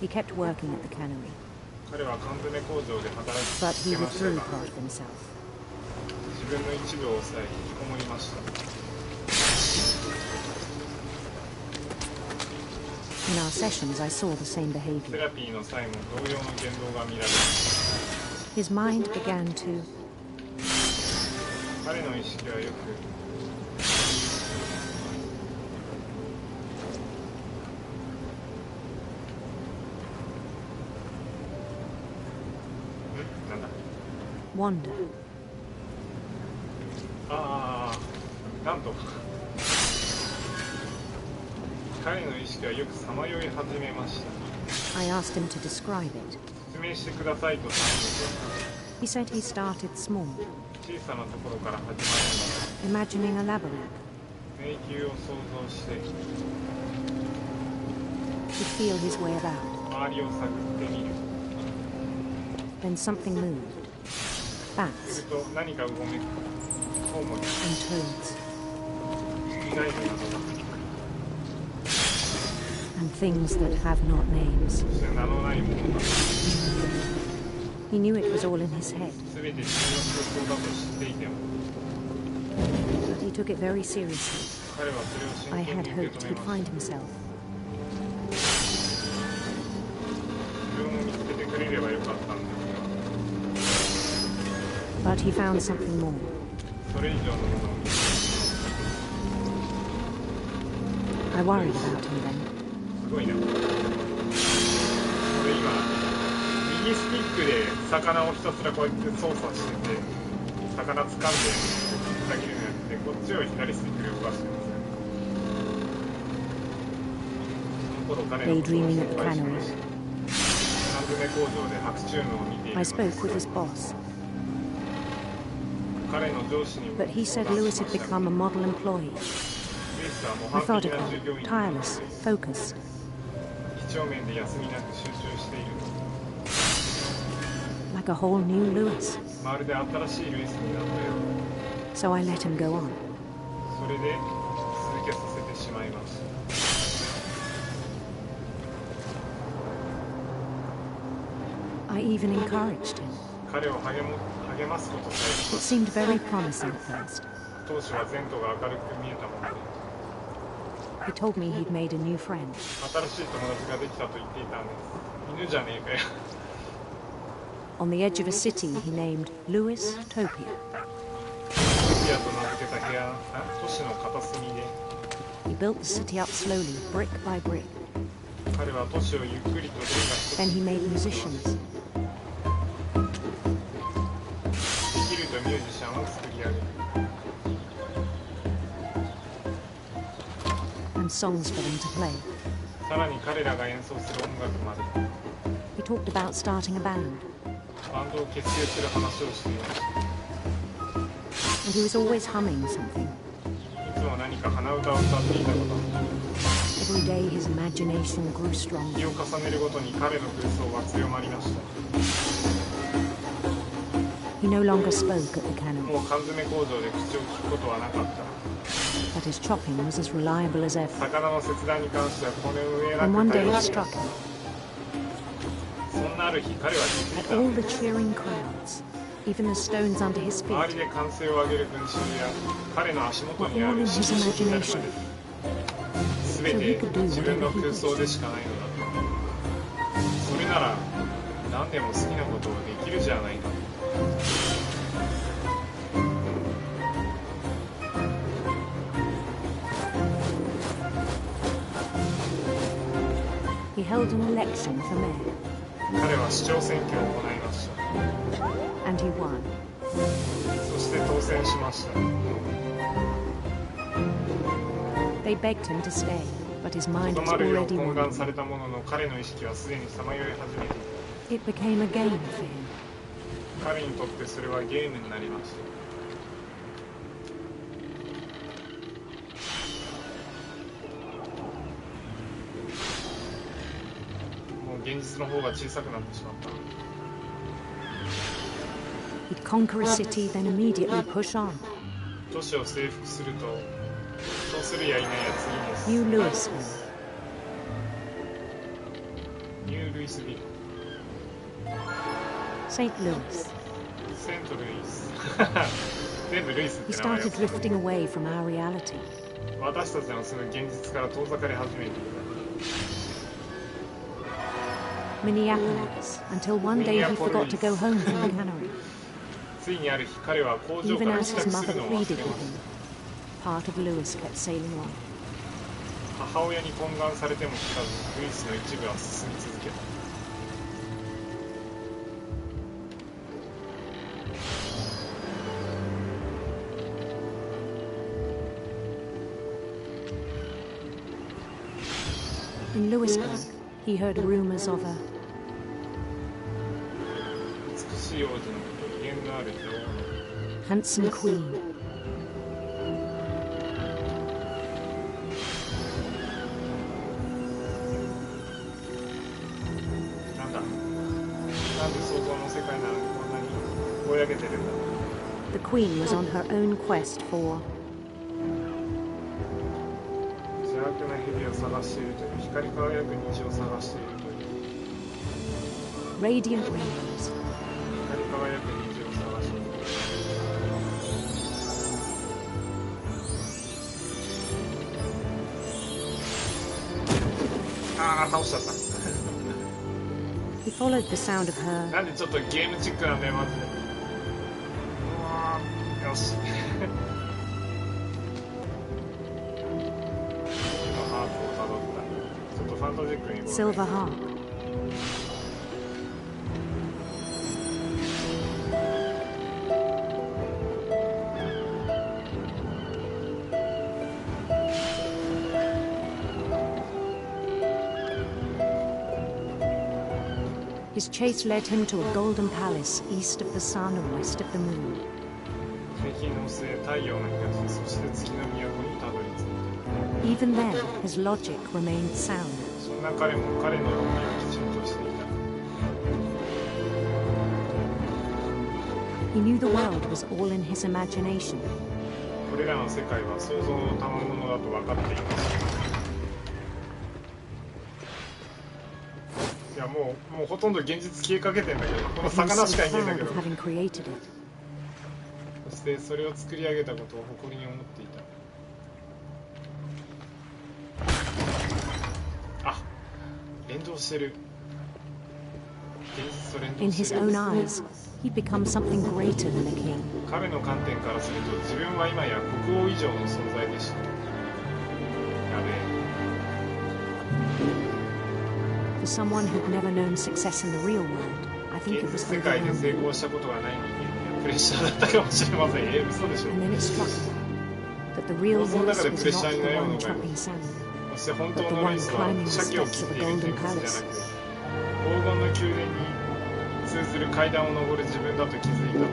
He kept working at the cannery, 彼は缶詰工場で働き but 続 he けました withdrew が、 part of himself. 自分の一部を抑え引きこもりました。 In our sessions, I saw the same セ behavior. ラピーの際も同様の言動が見られ、 His mind began to 彼の意識はよくなんだ wander. なんと彼の意識はよくさまよい始めました。 I asked him to describe it. 説明してくださいと頼んでください。 He said he started small, 小さなところから始まる imagining a labyrinth. 迷宮を想像して To feel his way about. 周りを探ってみる。 Then something moved. す Bats ると何かうごめく。コウモリ、 and toads イガイルなどが、 and things that have not names. そして名のないものが、 He knew it was all in his head, すべて自分の空想だと知っていても、 but he took it very seriously. 彼はそれを I 真剣 had に受け hoped 止め he'd ま find した。 himself. 自分を見つけてくれればよかったんです But he found something more. が、それ以上のものを見つ I worried about him then. すごいな。これ今、右スティックで魚をひたすらこうやって操作してて、魚掴んで引っ掛けるのやつで、こっちを左スティックで動かしてますね。その頃彼のことを Daydreaming at 心 the 配し cannery. ました。缶詰工場で白昼夢を見ている I の spoke です with his boss, 彼の上司にも but he 相 said 談 Lewis しま had したが、 become a model employee. ルイスは模範的な Methodical, 従業員になって tireless, focused. 几帳面で休みなく集中していると。 Like a whole new Lewis. まるで新しいルイスになったよ。 So I let him go on. それで続けさせてしまいました。 I even encouraged him. 彼を励ますことさ It seemed very promising at first. え当初は前途が明るく見えたもので He told me he'd made a new friend. 新しい友達ができたと言っていたんです。犬じゃねえかよ。 On the edge of a city he named Louis Topia. トピアと名付けた部屋、都市の片隅で He built the city up slowly, brick by brick. 彼は都市をゆっくりとレンガ一つ Then he made musicians. できるとミュージシャンを作り上げる And songs for them to play. さらに彼らが演奏する音楽まで He talked about starting a band. バンドを結成する話をしていました。 And he was always humming something. いつも何か鼻歌を歌っていたこと。 Every day his imagination grew 日 stronger. を重ねるごとに彼の空想は強まりました。 He no longer spoke at the cannery, もう缶詰工場で口を聞くことはなかった。 but his chopping was as reliable as ever. 魚の切断に関しては骨を上 And な one く day 対 it 応してい struck まし him た。そんなある日彼は気づい that た all the cheering crowds, even the stones under his 周り feet, で歓声を上げる群衆や彼の足元にあ were all る in 獅 his 子になる imagination. まで全て自分の空想でしかないのだと。それなら何でも好きなことをできるじゃないか。 he held an election for mayor, 彼は市長選挙を行いました。 and he won. そして当選しました。 They begged him to stay, but his と mind ど was まるよう already 懇願 wandering. されたものの彼の意識はすでにさまよい始めてい It became a game for him. た。彼にとってそれはゲームになりました。 もう現実の方が小さくなってしまった。 He'd conquer a city, then immediately push on. 都市を征服すると、そうするや否や次 New に Louisville, ニュールイスビル、 St. Louis. セントルイス。全部ルイスっ He て名前 started が drifting away from our reality. 私たちの住む現実から遠ざかり始めていた。 Minneapolis, until one day he forgot to go home from the cannery, ついにある日彼は工場か even ら as 帰 his 宅す mother るのを忘 pleaded れ with まし him. Part of Louis kept sailing on. た。母親に懇願されても聞かずルイスの一部は進み続けた。 In Louisburg, he heard rumors of a 美しい王子のこと威厳のある女王の handsome queen. なんだ、なんで想像の世界なのにこんなにぼやけてるんだ。 The queen was on her own quest for 邪悪な蛇を探しているという、光り輝く虹を探しているという、 radiant rainbows, 光り輝く虹を探している。 ああ、倒しちゃった。 he followed the sound of her なんでちょっとゲームチックなんだよ、マジで。うわー、よし。今ハーフをたどった。ちょっとファンタジックに行こう。 silver harp. His chase led him to a golden palace east of the sun and west of the moon. 敵の末、太陽の東、そして月の都にたどり着い Even then, his logic remained sound. た。そんな彼も彼の論理はきちんとしていた。He knew the world was all in his imagination. これらの世界は想像の賜物だと分かっていました。いやもうほとんど現実消えかけてんだけど、この魚しかいないんだけど。そしてそれを作り上げたことを誇りに思っていた。あ、連動してる。現実と連動してる。 In his own eyes, he'd become something greater than a king. 彼の観点からすると自分は今や国王以上の存在でした。やべえ。For someone who'd never known success in the real world, I think it was 世界で成功したことがない人間にはプレッシャーだったかもしれません。嘘でしょ。 And then it struck me that the real その Lewis 中で was プレッシャー not に the 悩む one のが、 trapping Sam, そして本当 but the のル one イスは climbing the 鮭を切 steps っ of て the いる golden 人物じゃなく palace. 黄金の宮殿に通ずる階段を上る自分だと気づいたと。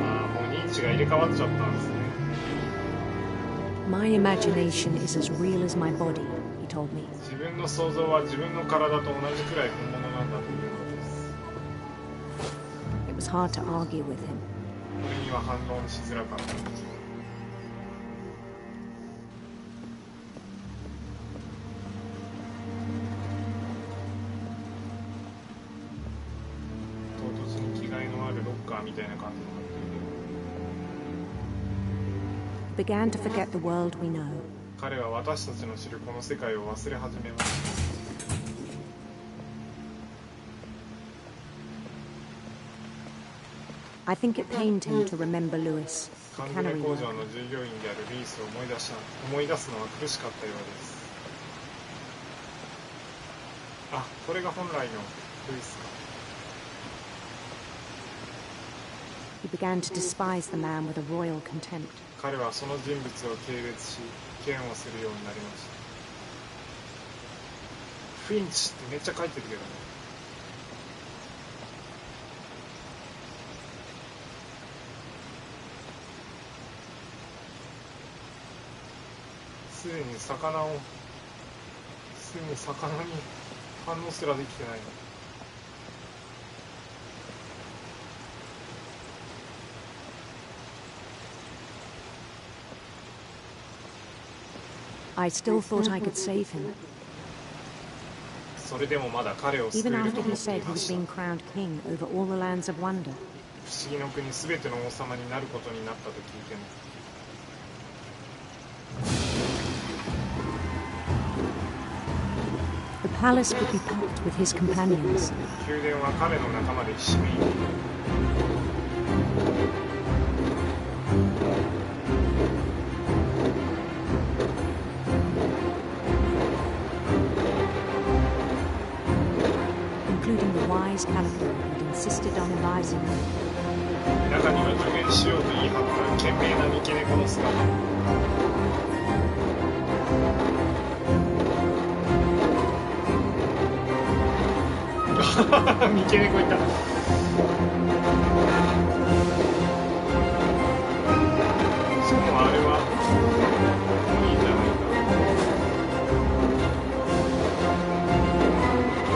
ああ、もう認知が入れ替わっちゃったんですね。 My imagination is as real as my body, he told me. 自分の想像は自分の体と同じくらい本物なんだというのです。 It was hard to argue with him. これには反論しづらかった。唐突に着替えのあるロッカーみたいな感じになっている。 Began to forget the world we know. 彼は私たちの知るこの世界を忘れ始めました。 I think it pained him to remember Lewis, the 缶詰 cannery 工 worker. 場の従業員であるルイスを思い出すのは苦しかったようです。あ、これが本来のルイスか。 He began to despise the man with a royal contempt. 彼はその人物を軽蔑し、嫌悪するようになりました。フィンチってめっちゃ書いてるけどね。すでに魚に反応すらできてないの。 I still thought I could save him, それでもまだ彼を救 even えると after 思 he って said い he ま was した。 being crowned king over all the lands of wonder. 不思議の国すべての王様になることになったと聞いても。 The palace would be packed with his companions. 宮殿は彼の仲間でひしめいている。 including the wise Calico who'd insisted on advising me. 中には助言しようと言い張った賢明な三毛猫の姿も。三毛猫いた。しかもあれはいいじゃないか。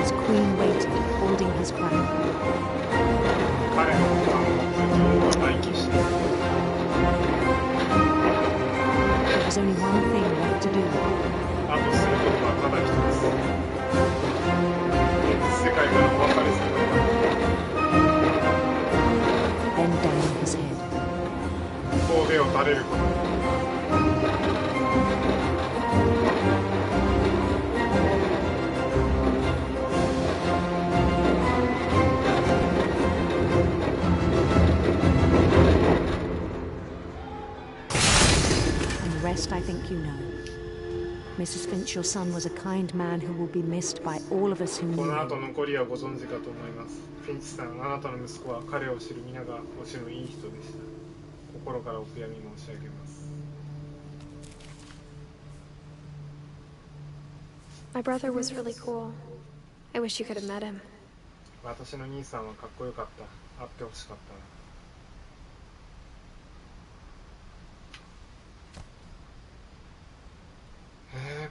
His queen waited, holding his crown. 彼の他の女王は待機している。 There was only one thing left to do. あとすることはただ一つ。現実世界からお別れすることだ。 Bend down his head. 神戸を垂れること。 And the rest I think you know. Mrs. Finch, your son was a kind man who will be missed by all of us who こ knew の him. 後残りはご存知かと思います。フィンチさん、あなたの息子は彼を知る皆がおしのいい人でした。心からお悔やみ申し上げます。 My brother was really cool. I wish you could have met him. 私の兄さんはかっこよかった。会ってほしかったな。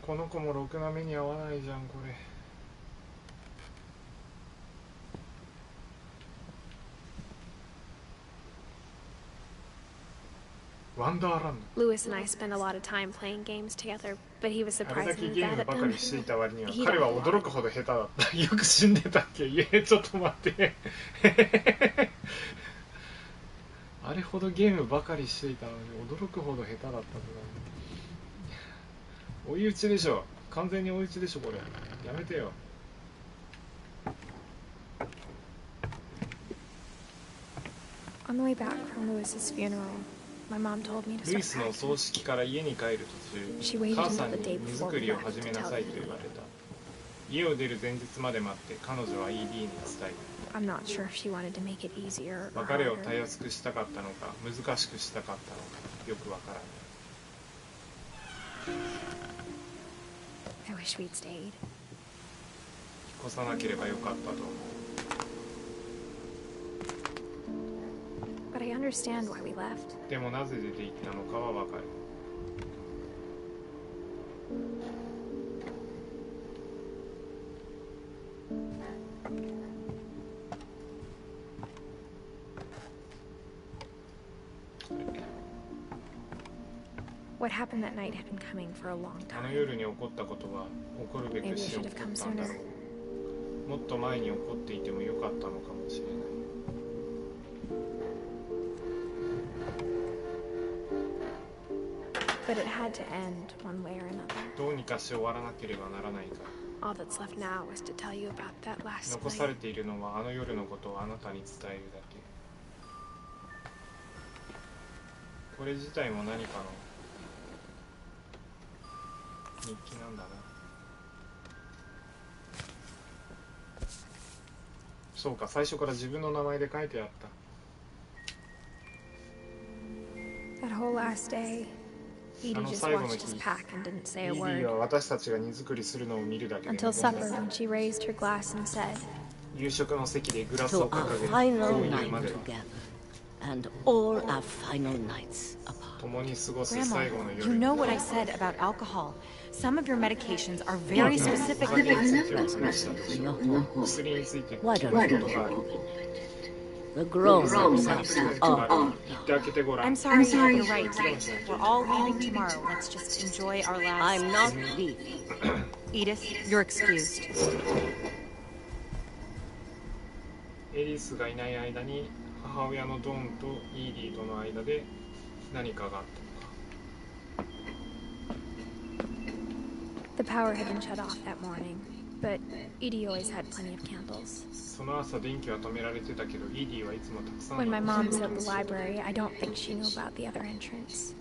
この子もろくな目に遭わないじゃんこれ。ワンダーラン Lewis and I spent a lot of time playing games together, but he was ド。あれだけ surprisingly ゲー bad ム at ばかり them. していた割には He 彼は died a 驚 lot. くほど下手だった。よく死んでたっけ。ちょっと待ってあれほどゲームばかりしていたのに驚くほど下手だったとか。追い打ちでしょ。完全に追い打ちでしょこれ。やめてよ。On the way back from Lewis's funeral, my mom told me to ルイ start スの葬式から家に帰る途中、母さんに荷造りを始めなさいと言われた。家を出る前日まで待って彼女は ED に伝え I'm not sure if she wanted to make it easier た。 or 別れを harder. たやすくしたかったのか難しくしたかったのかよくわからない。 I wish we'd stayed. 引っ越さなければよかったと思う。 But I understand why we left. でもなぜ出て行ったのかはわかる。 What happened that night had been coming for a long あの time. 夜に起こったことは起こるべ Maybe く it して should 起 have こ come ったんだろ sooner. う。もっと前に起こっていてもよかったのかもしれない。 But it had to end one way or another. どうにかして終わらなければならないから。 All that's left now is to tell you about that last 残され night. ているのはあの夜のことをあなたに伝えるだけ。これ自体も何かの日記なんだな。そうか、最初から自分の名前で書いてあった。 That whole last day, Edie just watched us pack and didn't say a イーディ word. は私たちが荷造りするのを見るだけで Until supper, when she raised her glass and said, 夕食の席でグラス To を our 掲げ final こういう night までは together, and all our final nights apart. 共に過ごす Grandma, 最後の you 夜 know what I said about alcohol. Some of your medications are very specific. お酒については話したでしょう。薬について聞 Why いた don't こと you がある。 The grown-ups 言 after all. って開けてごらん。 I'm sorry, you're right. We're all leaving tomorrow. Let's just enjoy our last... I'm not leaving. Edith, you're excused. エリスがいない間に母親のドンとイーディとの間で何かがあったのか。 the power had been shut off that morning, but Edie always had plenty of candles. その朝電気は止められてたけど、イーディはいつもたくさん When my の mom said the library, I don't think she knew about the other entrance.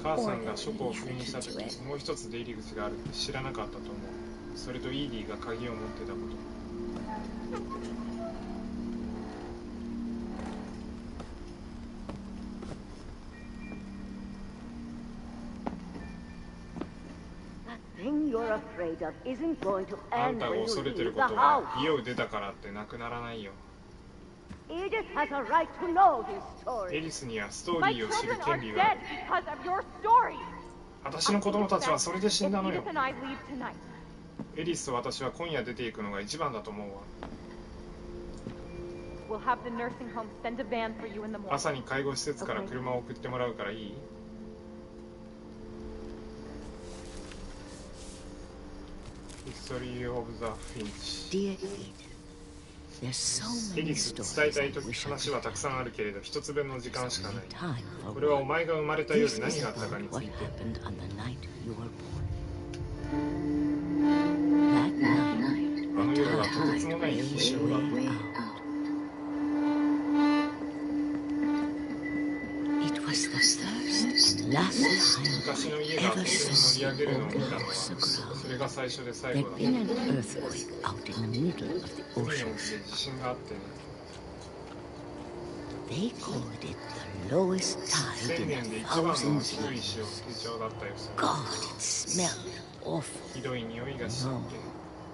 母さんが書庫を封印した時、もう一つ出入り口があるって知らなかったと思う。それとイーディが鍵を持ってたこと。 Thing you're afraid of isn't going to あん end たが when 恐 you れてる leave こ the とは house. 家を出たからってなくならないよ。 Edith has a right to know his エ story. リスにはストー My リーを知る children 権 are 利があ dead る。 because of your story. 私の子供たちはそれで死んだのよ Edith。and I leave tonight. エリスと私は今夜出ていくのが一番だと思うわ。 We'll have the nursing home send a van for you in the morning. 朝に介護施設から車を送ってもらうからいい？ History of the Finch。 Dear Edith, there's so エ many リス、伝 stories えたい I と wish I 話はたくさんあるけれど、一つ分の時間しかない。 time for これはお one. 前が生まれた夜 This 何 is があったかに about つ what いて。 happened on the night you were born. That night, あの the 夜はとてつ tide もない ran 必勝だった。 way out. It was the first and last time 昔の家が ever 突然乗り上げるのを見たのは、 since the ground. それが最初で最 There'd 後だった。 been an earthquake out in the middle of the 海の ocean. 沖で地震があってね。 They called it the lowest tide 1000 in 年で a 一番の thousand 低い years. 潮、手帳だったよ。 God, it smelled awful. ひどい匂いがしたっ No, け。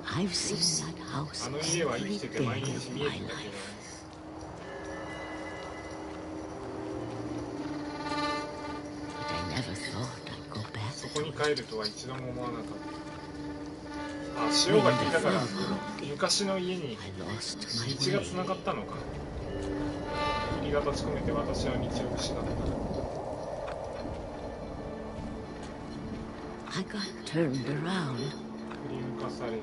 I've seen that house あの家は生 every きてて day 毎日 of 見え my てたけどね。 life. But I never thought I'd go back そこ to に it. 帰るとは一度も思わなかった。あ、潮が引いたから昔の家に I lost my 道がつな way. がったのか。霧が立ち込めて私は道を失った。I got turned around. 振り向かされる。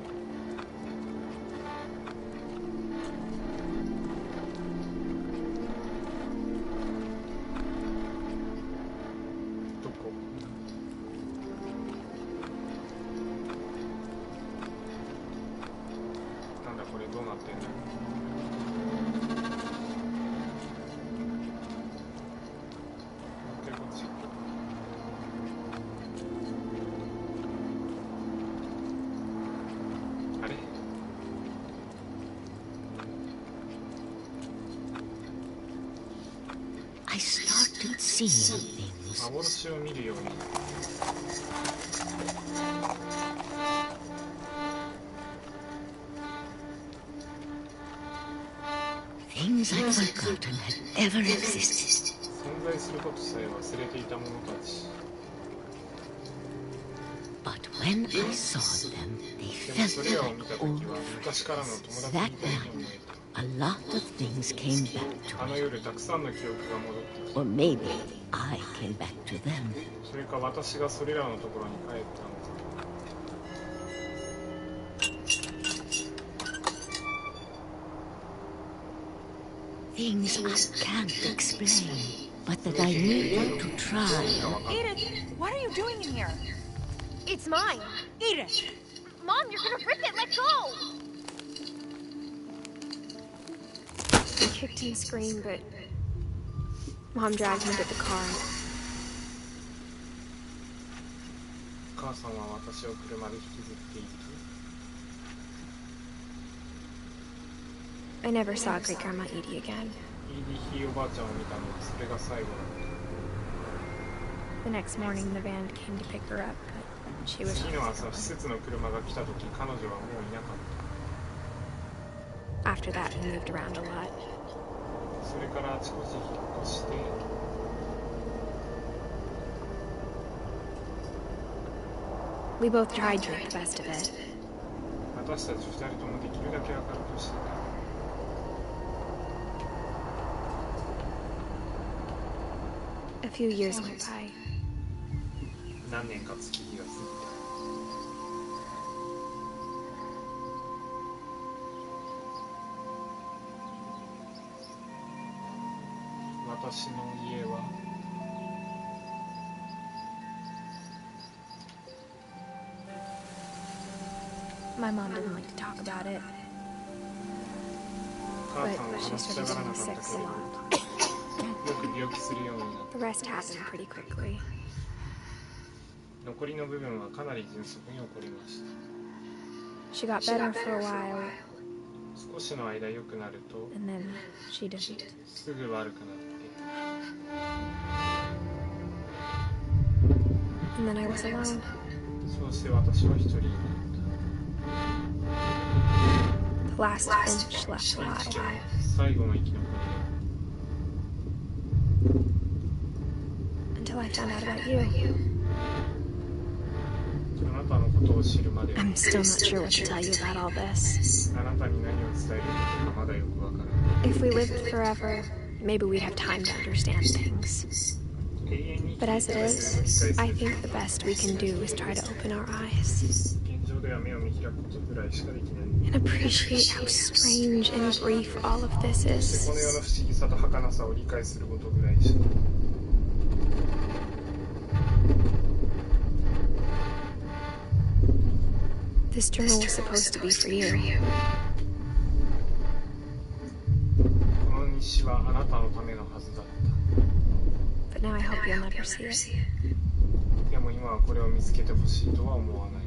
どこ？なんだこれ、どうなってんだ？I started seeing things. 幻を見るように。Things I'd forgotten had ever existed. 存在することさえ忘れていた者たち。But when I saw them, they でもそ felt れらを like 見たと old きは昔からの友達 friends. み That たいに思 night, えた。 a lot of things came back to あの me. 夜たくさんの記憶が戻ってき Or maybe I came back to them. た。それか私がそれらのところに帰ったのか。Things I can't explain, but that I need to try. Edith, what are you doing in here? It's mine. Edith! Mom, you're gonna rip it. Let go. I kicked and screamed, but Mom dragged me to the car. お母さんは私を車で引きずっていき、 I never saw Great Grandma Edie again. イーディひいおばあちゃんを見たのはそれが最後だっ The next morning, the van came to pick her up, but she た。 was 次の off 朝、 the 施 road. 設の車が来た時、彼女はもういなかっ After that, we moved around a lot. た。それからあちこち引っ越して、 We both tried to make the best of it. 私たち二人ともできるだけ明るくしてた。 A few years went by. 何年か月日が過ぎた。私の家は My mom didn't like to talk about it, 母 but さんは she 話し started たがら getting なかった sick け a れ lot. ど、よく病気するようになった。 The rest happened pretty quickly. 残りの部分はかなり迅速に起こりました。 She got better for a while, 少しの間良くなると、 and then she didn't. すぐ悪くなって、 And then I was alone. そうして私は一人になった。 The last Finch left フィンチ alive. 家の最後の生き残 Until I found out about you. り。あなたのことを知るまで、 I'm still not sure what to tell you about all this. あなたに何を伝えるのかまだよくわからない。 If we lived forever, maybe we'd have time to understand things. 永遠に But as it is, I think the best we can do is try to open our eyes 現状では目を見開くことぐらいしかできない。 and appreciate how strange and brief all of this そしてこの世の is. 不思議さと儚さを理解することぐらいしか。 This journal was supposed to be for you. この日誌はあなたのためのはずだった。 But now I hope you'll never see it. でも今はこれを見つけてほしいとは思わない。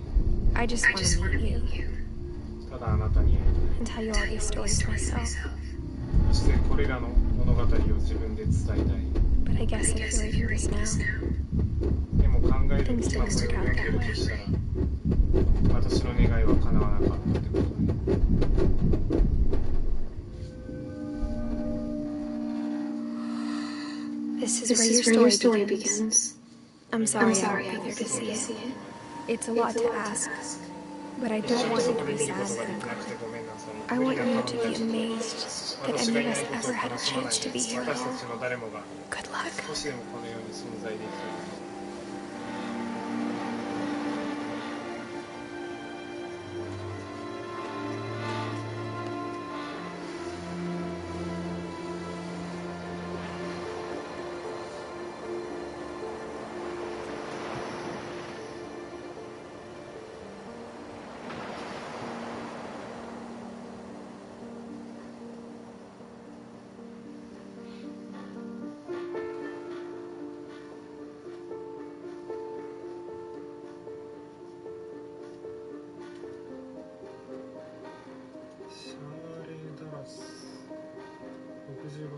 I just want to meet you ただあなたに会い and tell you all these stories myself. たい。そしてこれらの物語を自分で伝えたい。 But I guess if you're reading this now, でも考えるに今これを読んでるとしたら、私の願いは叶わなかったってことね。 this is where your story begins. I'm sorry I won't be there to see it. It's a lot to ask, but I don't want you to be sad that I'm gone. I want you to be amazed that any of us ever had a chance to be here at 私た all. ちの誰もが Good luck. 少しでもこの世に存在できる。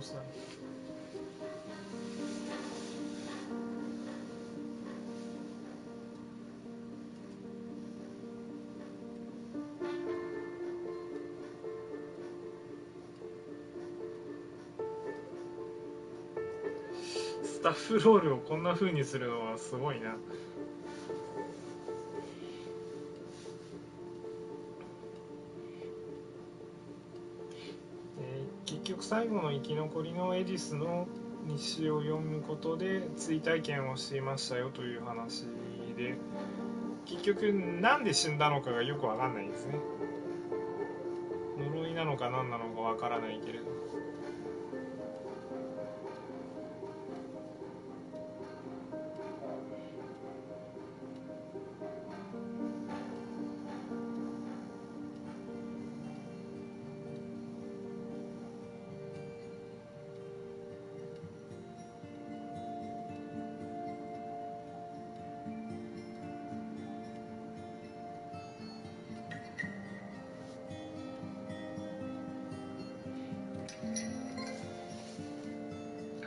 歳。スタッフロールをこんな風にするのはすごいな。結局最後の生き残りのエディスの日誌を読むことで追体験をしていましたよという話で、結局なんで死んだのかがよくわかんないですね。呪いなのか何なのかわからないけれど。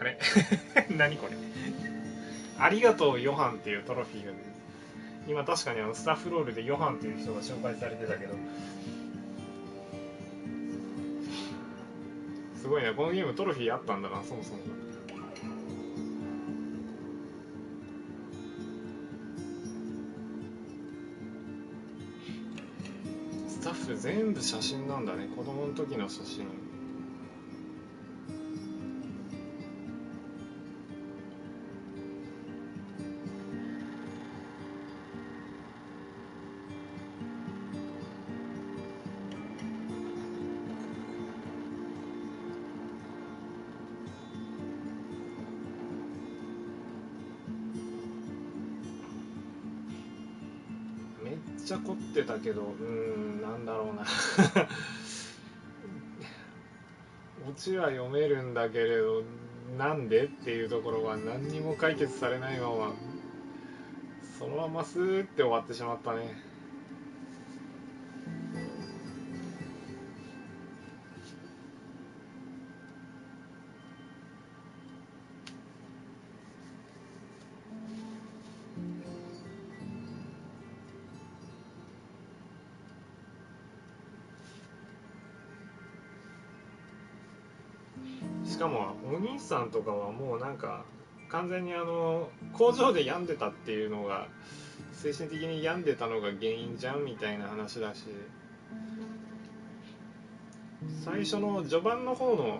あれ何これありがとうヨハンっていうトロフィーが出て、今確かにスタッフロールでヨハンっていう人が紹介されてたけど、すごいね、このゲームトロフィーあったんだな、そもそも。スタッフ全部写真なんだね、子供の時の写真。めっちゃ凝ってたけど、なんだろうなオチは読めるんだけれど、なんでっていうところは何にも解決されないままそのままスーって終わってしまったね。しかもお兄さんとかはもうなんか完全に工場で病んでたっていうのが、精神的に病んでたのが原因じゃんみたいな話だし、最初の序盤の方の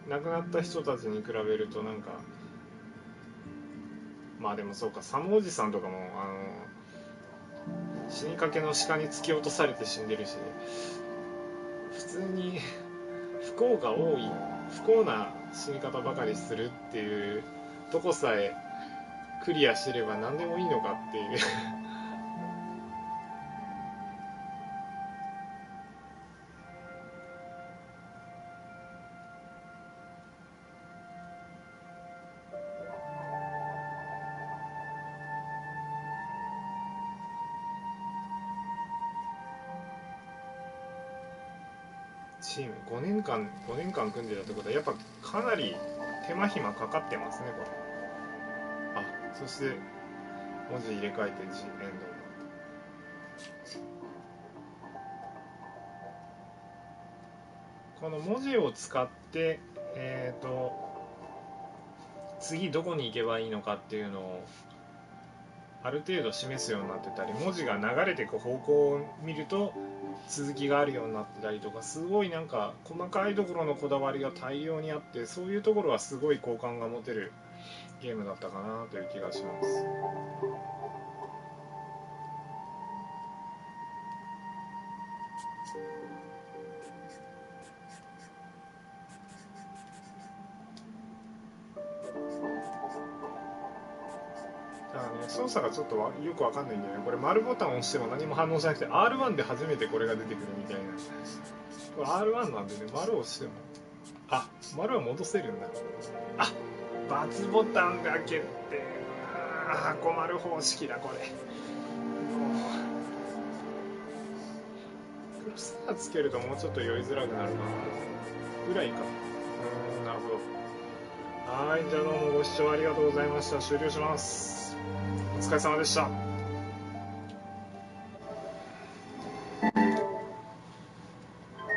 亡くなった人たちに比べるとなんか、まあでもそうか、サムおじさんとかも死にかけの鹿に突き落とされて死んでるし、普通に不幸が多い、不幸な死に方ばかりするっていうとこさえクリアしてれば何でもいいのかっていうチーム5年間組んでたってことはやっぱかなり手間暇かかってますね、これ。あ、そして文字入れ替えて「ジ・エンド」。この文字を使って次どこに行けばいいのかっていうのをある程度示すようになってたり、文字が流れていく方向を見ると続きがあるようになってたりとか、すごいなんか細かいところのこだわりが大量にあって、そういうところはすごい好感が持てるゲームだったかなという気がします。だからね、操作がちょっとよくわかんないんだよね。これ丸ボタンを押しても何も反応しなくて R1 で初めてこれが出てくるみたいな。これ R1 なんでね、丸を押しても、あ、丸は戻せるんだ。あ、×ボタンが決定。箱丸方式だこれ。クロスハーつけるともうちょっと酔いづらくなるかなぐらいか。なるほど。はい、じゃあどうもご視聴ありがとうございました。終了します。お疲れ様でした。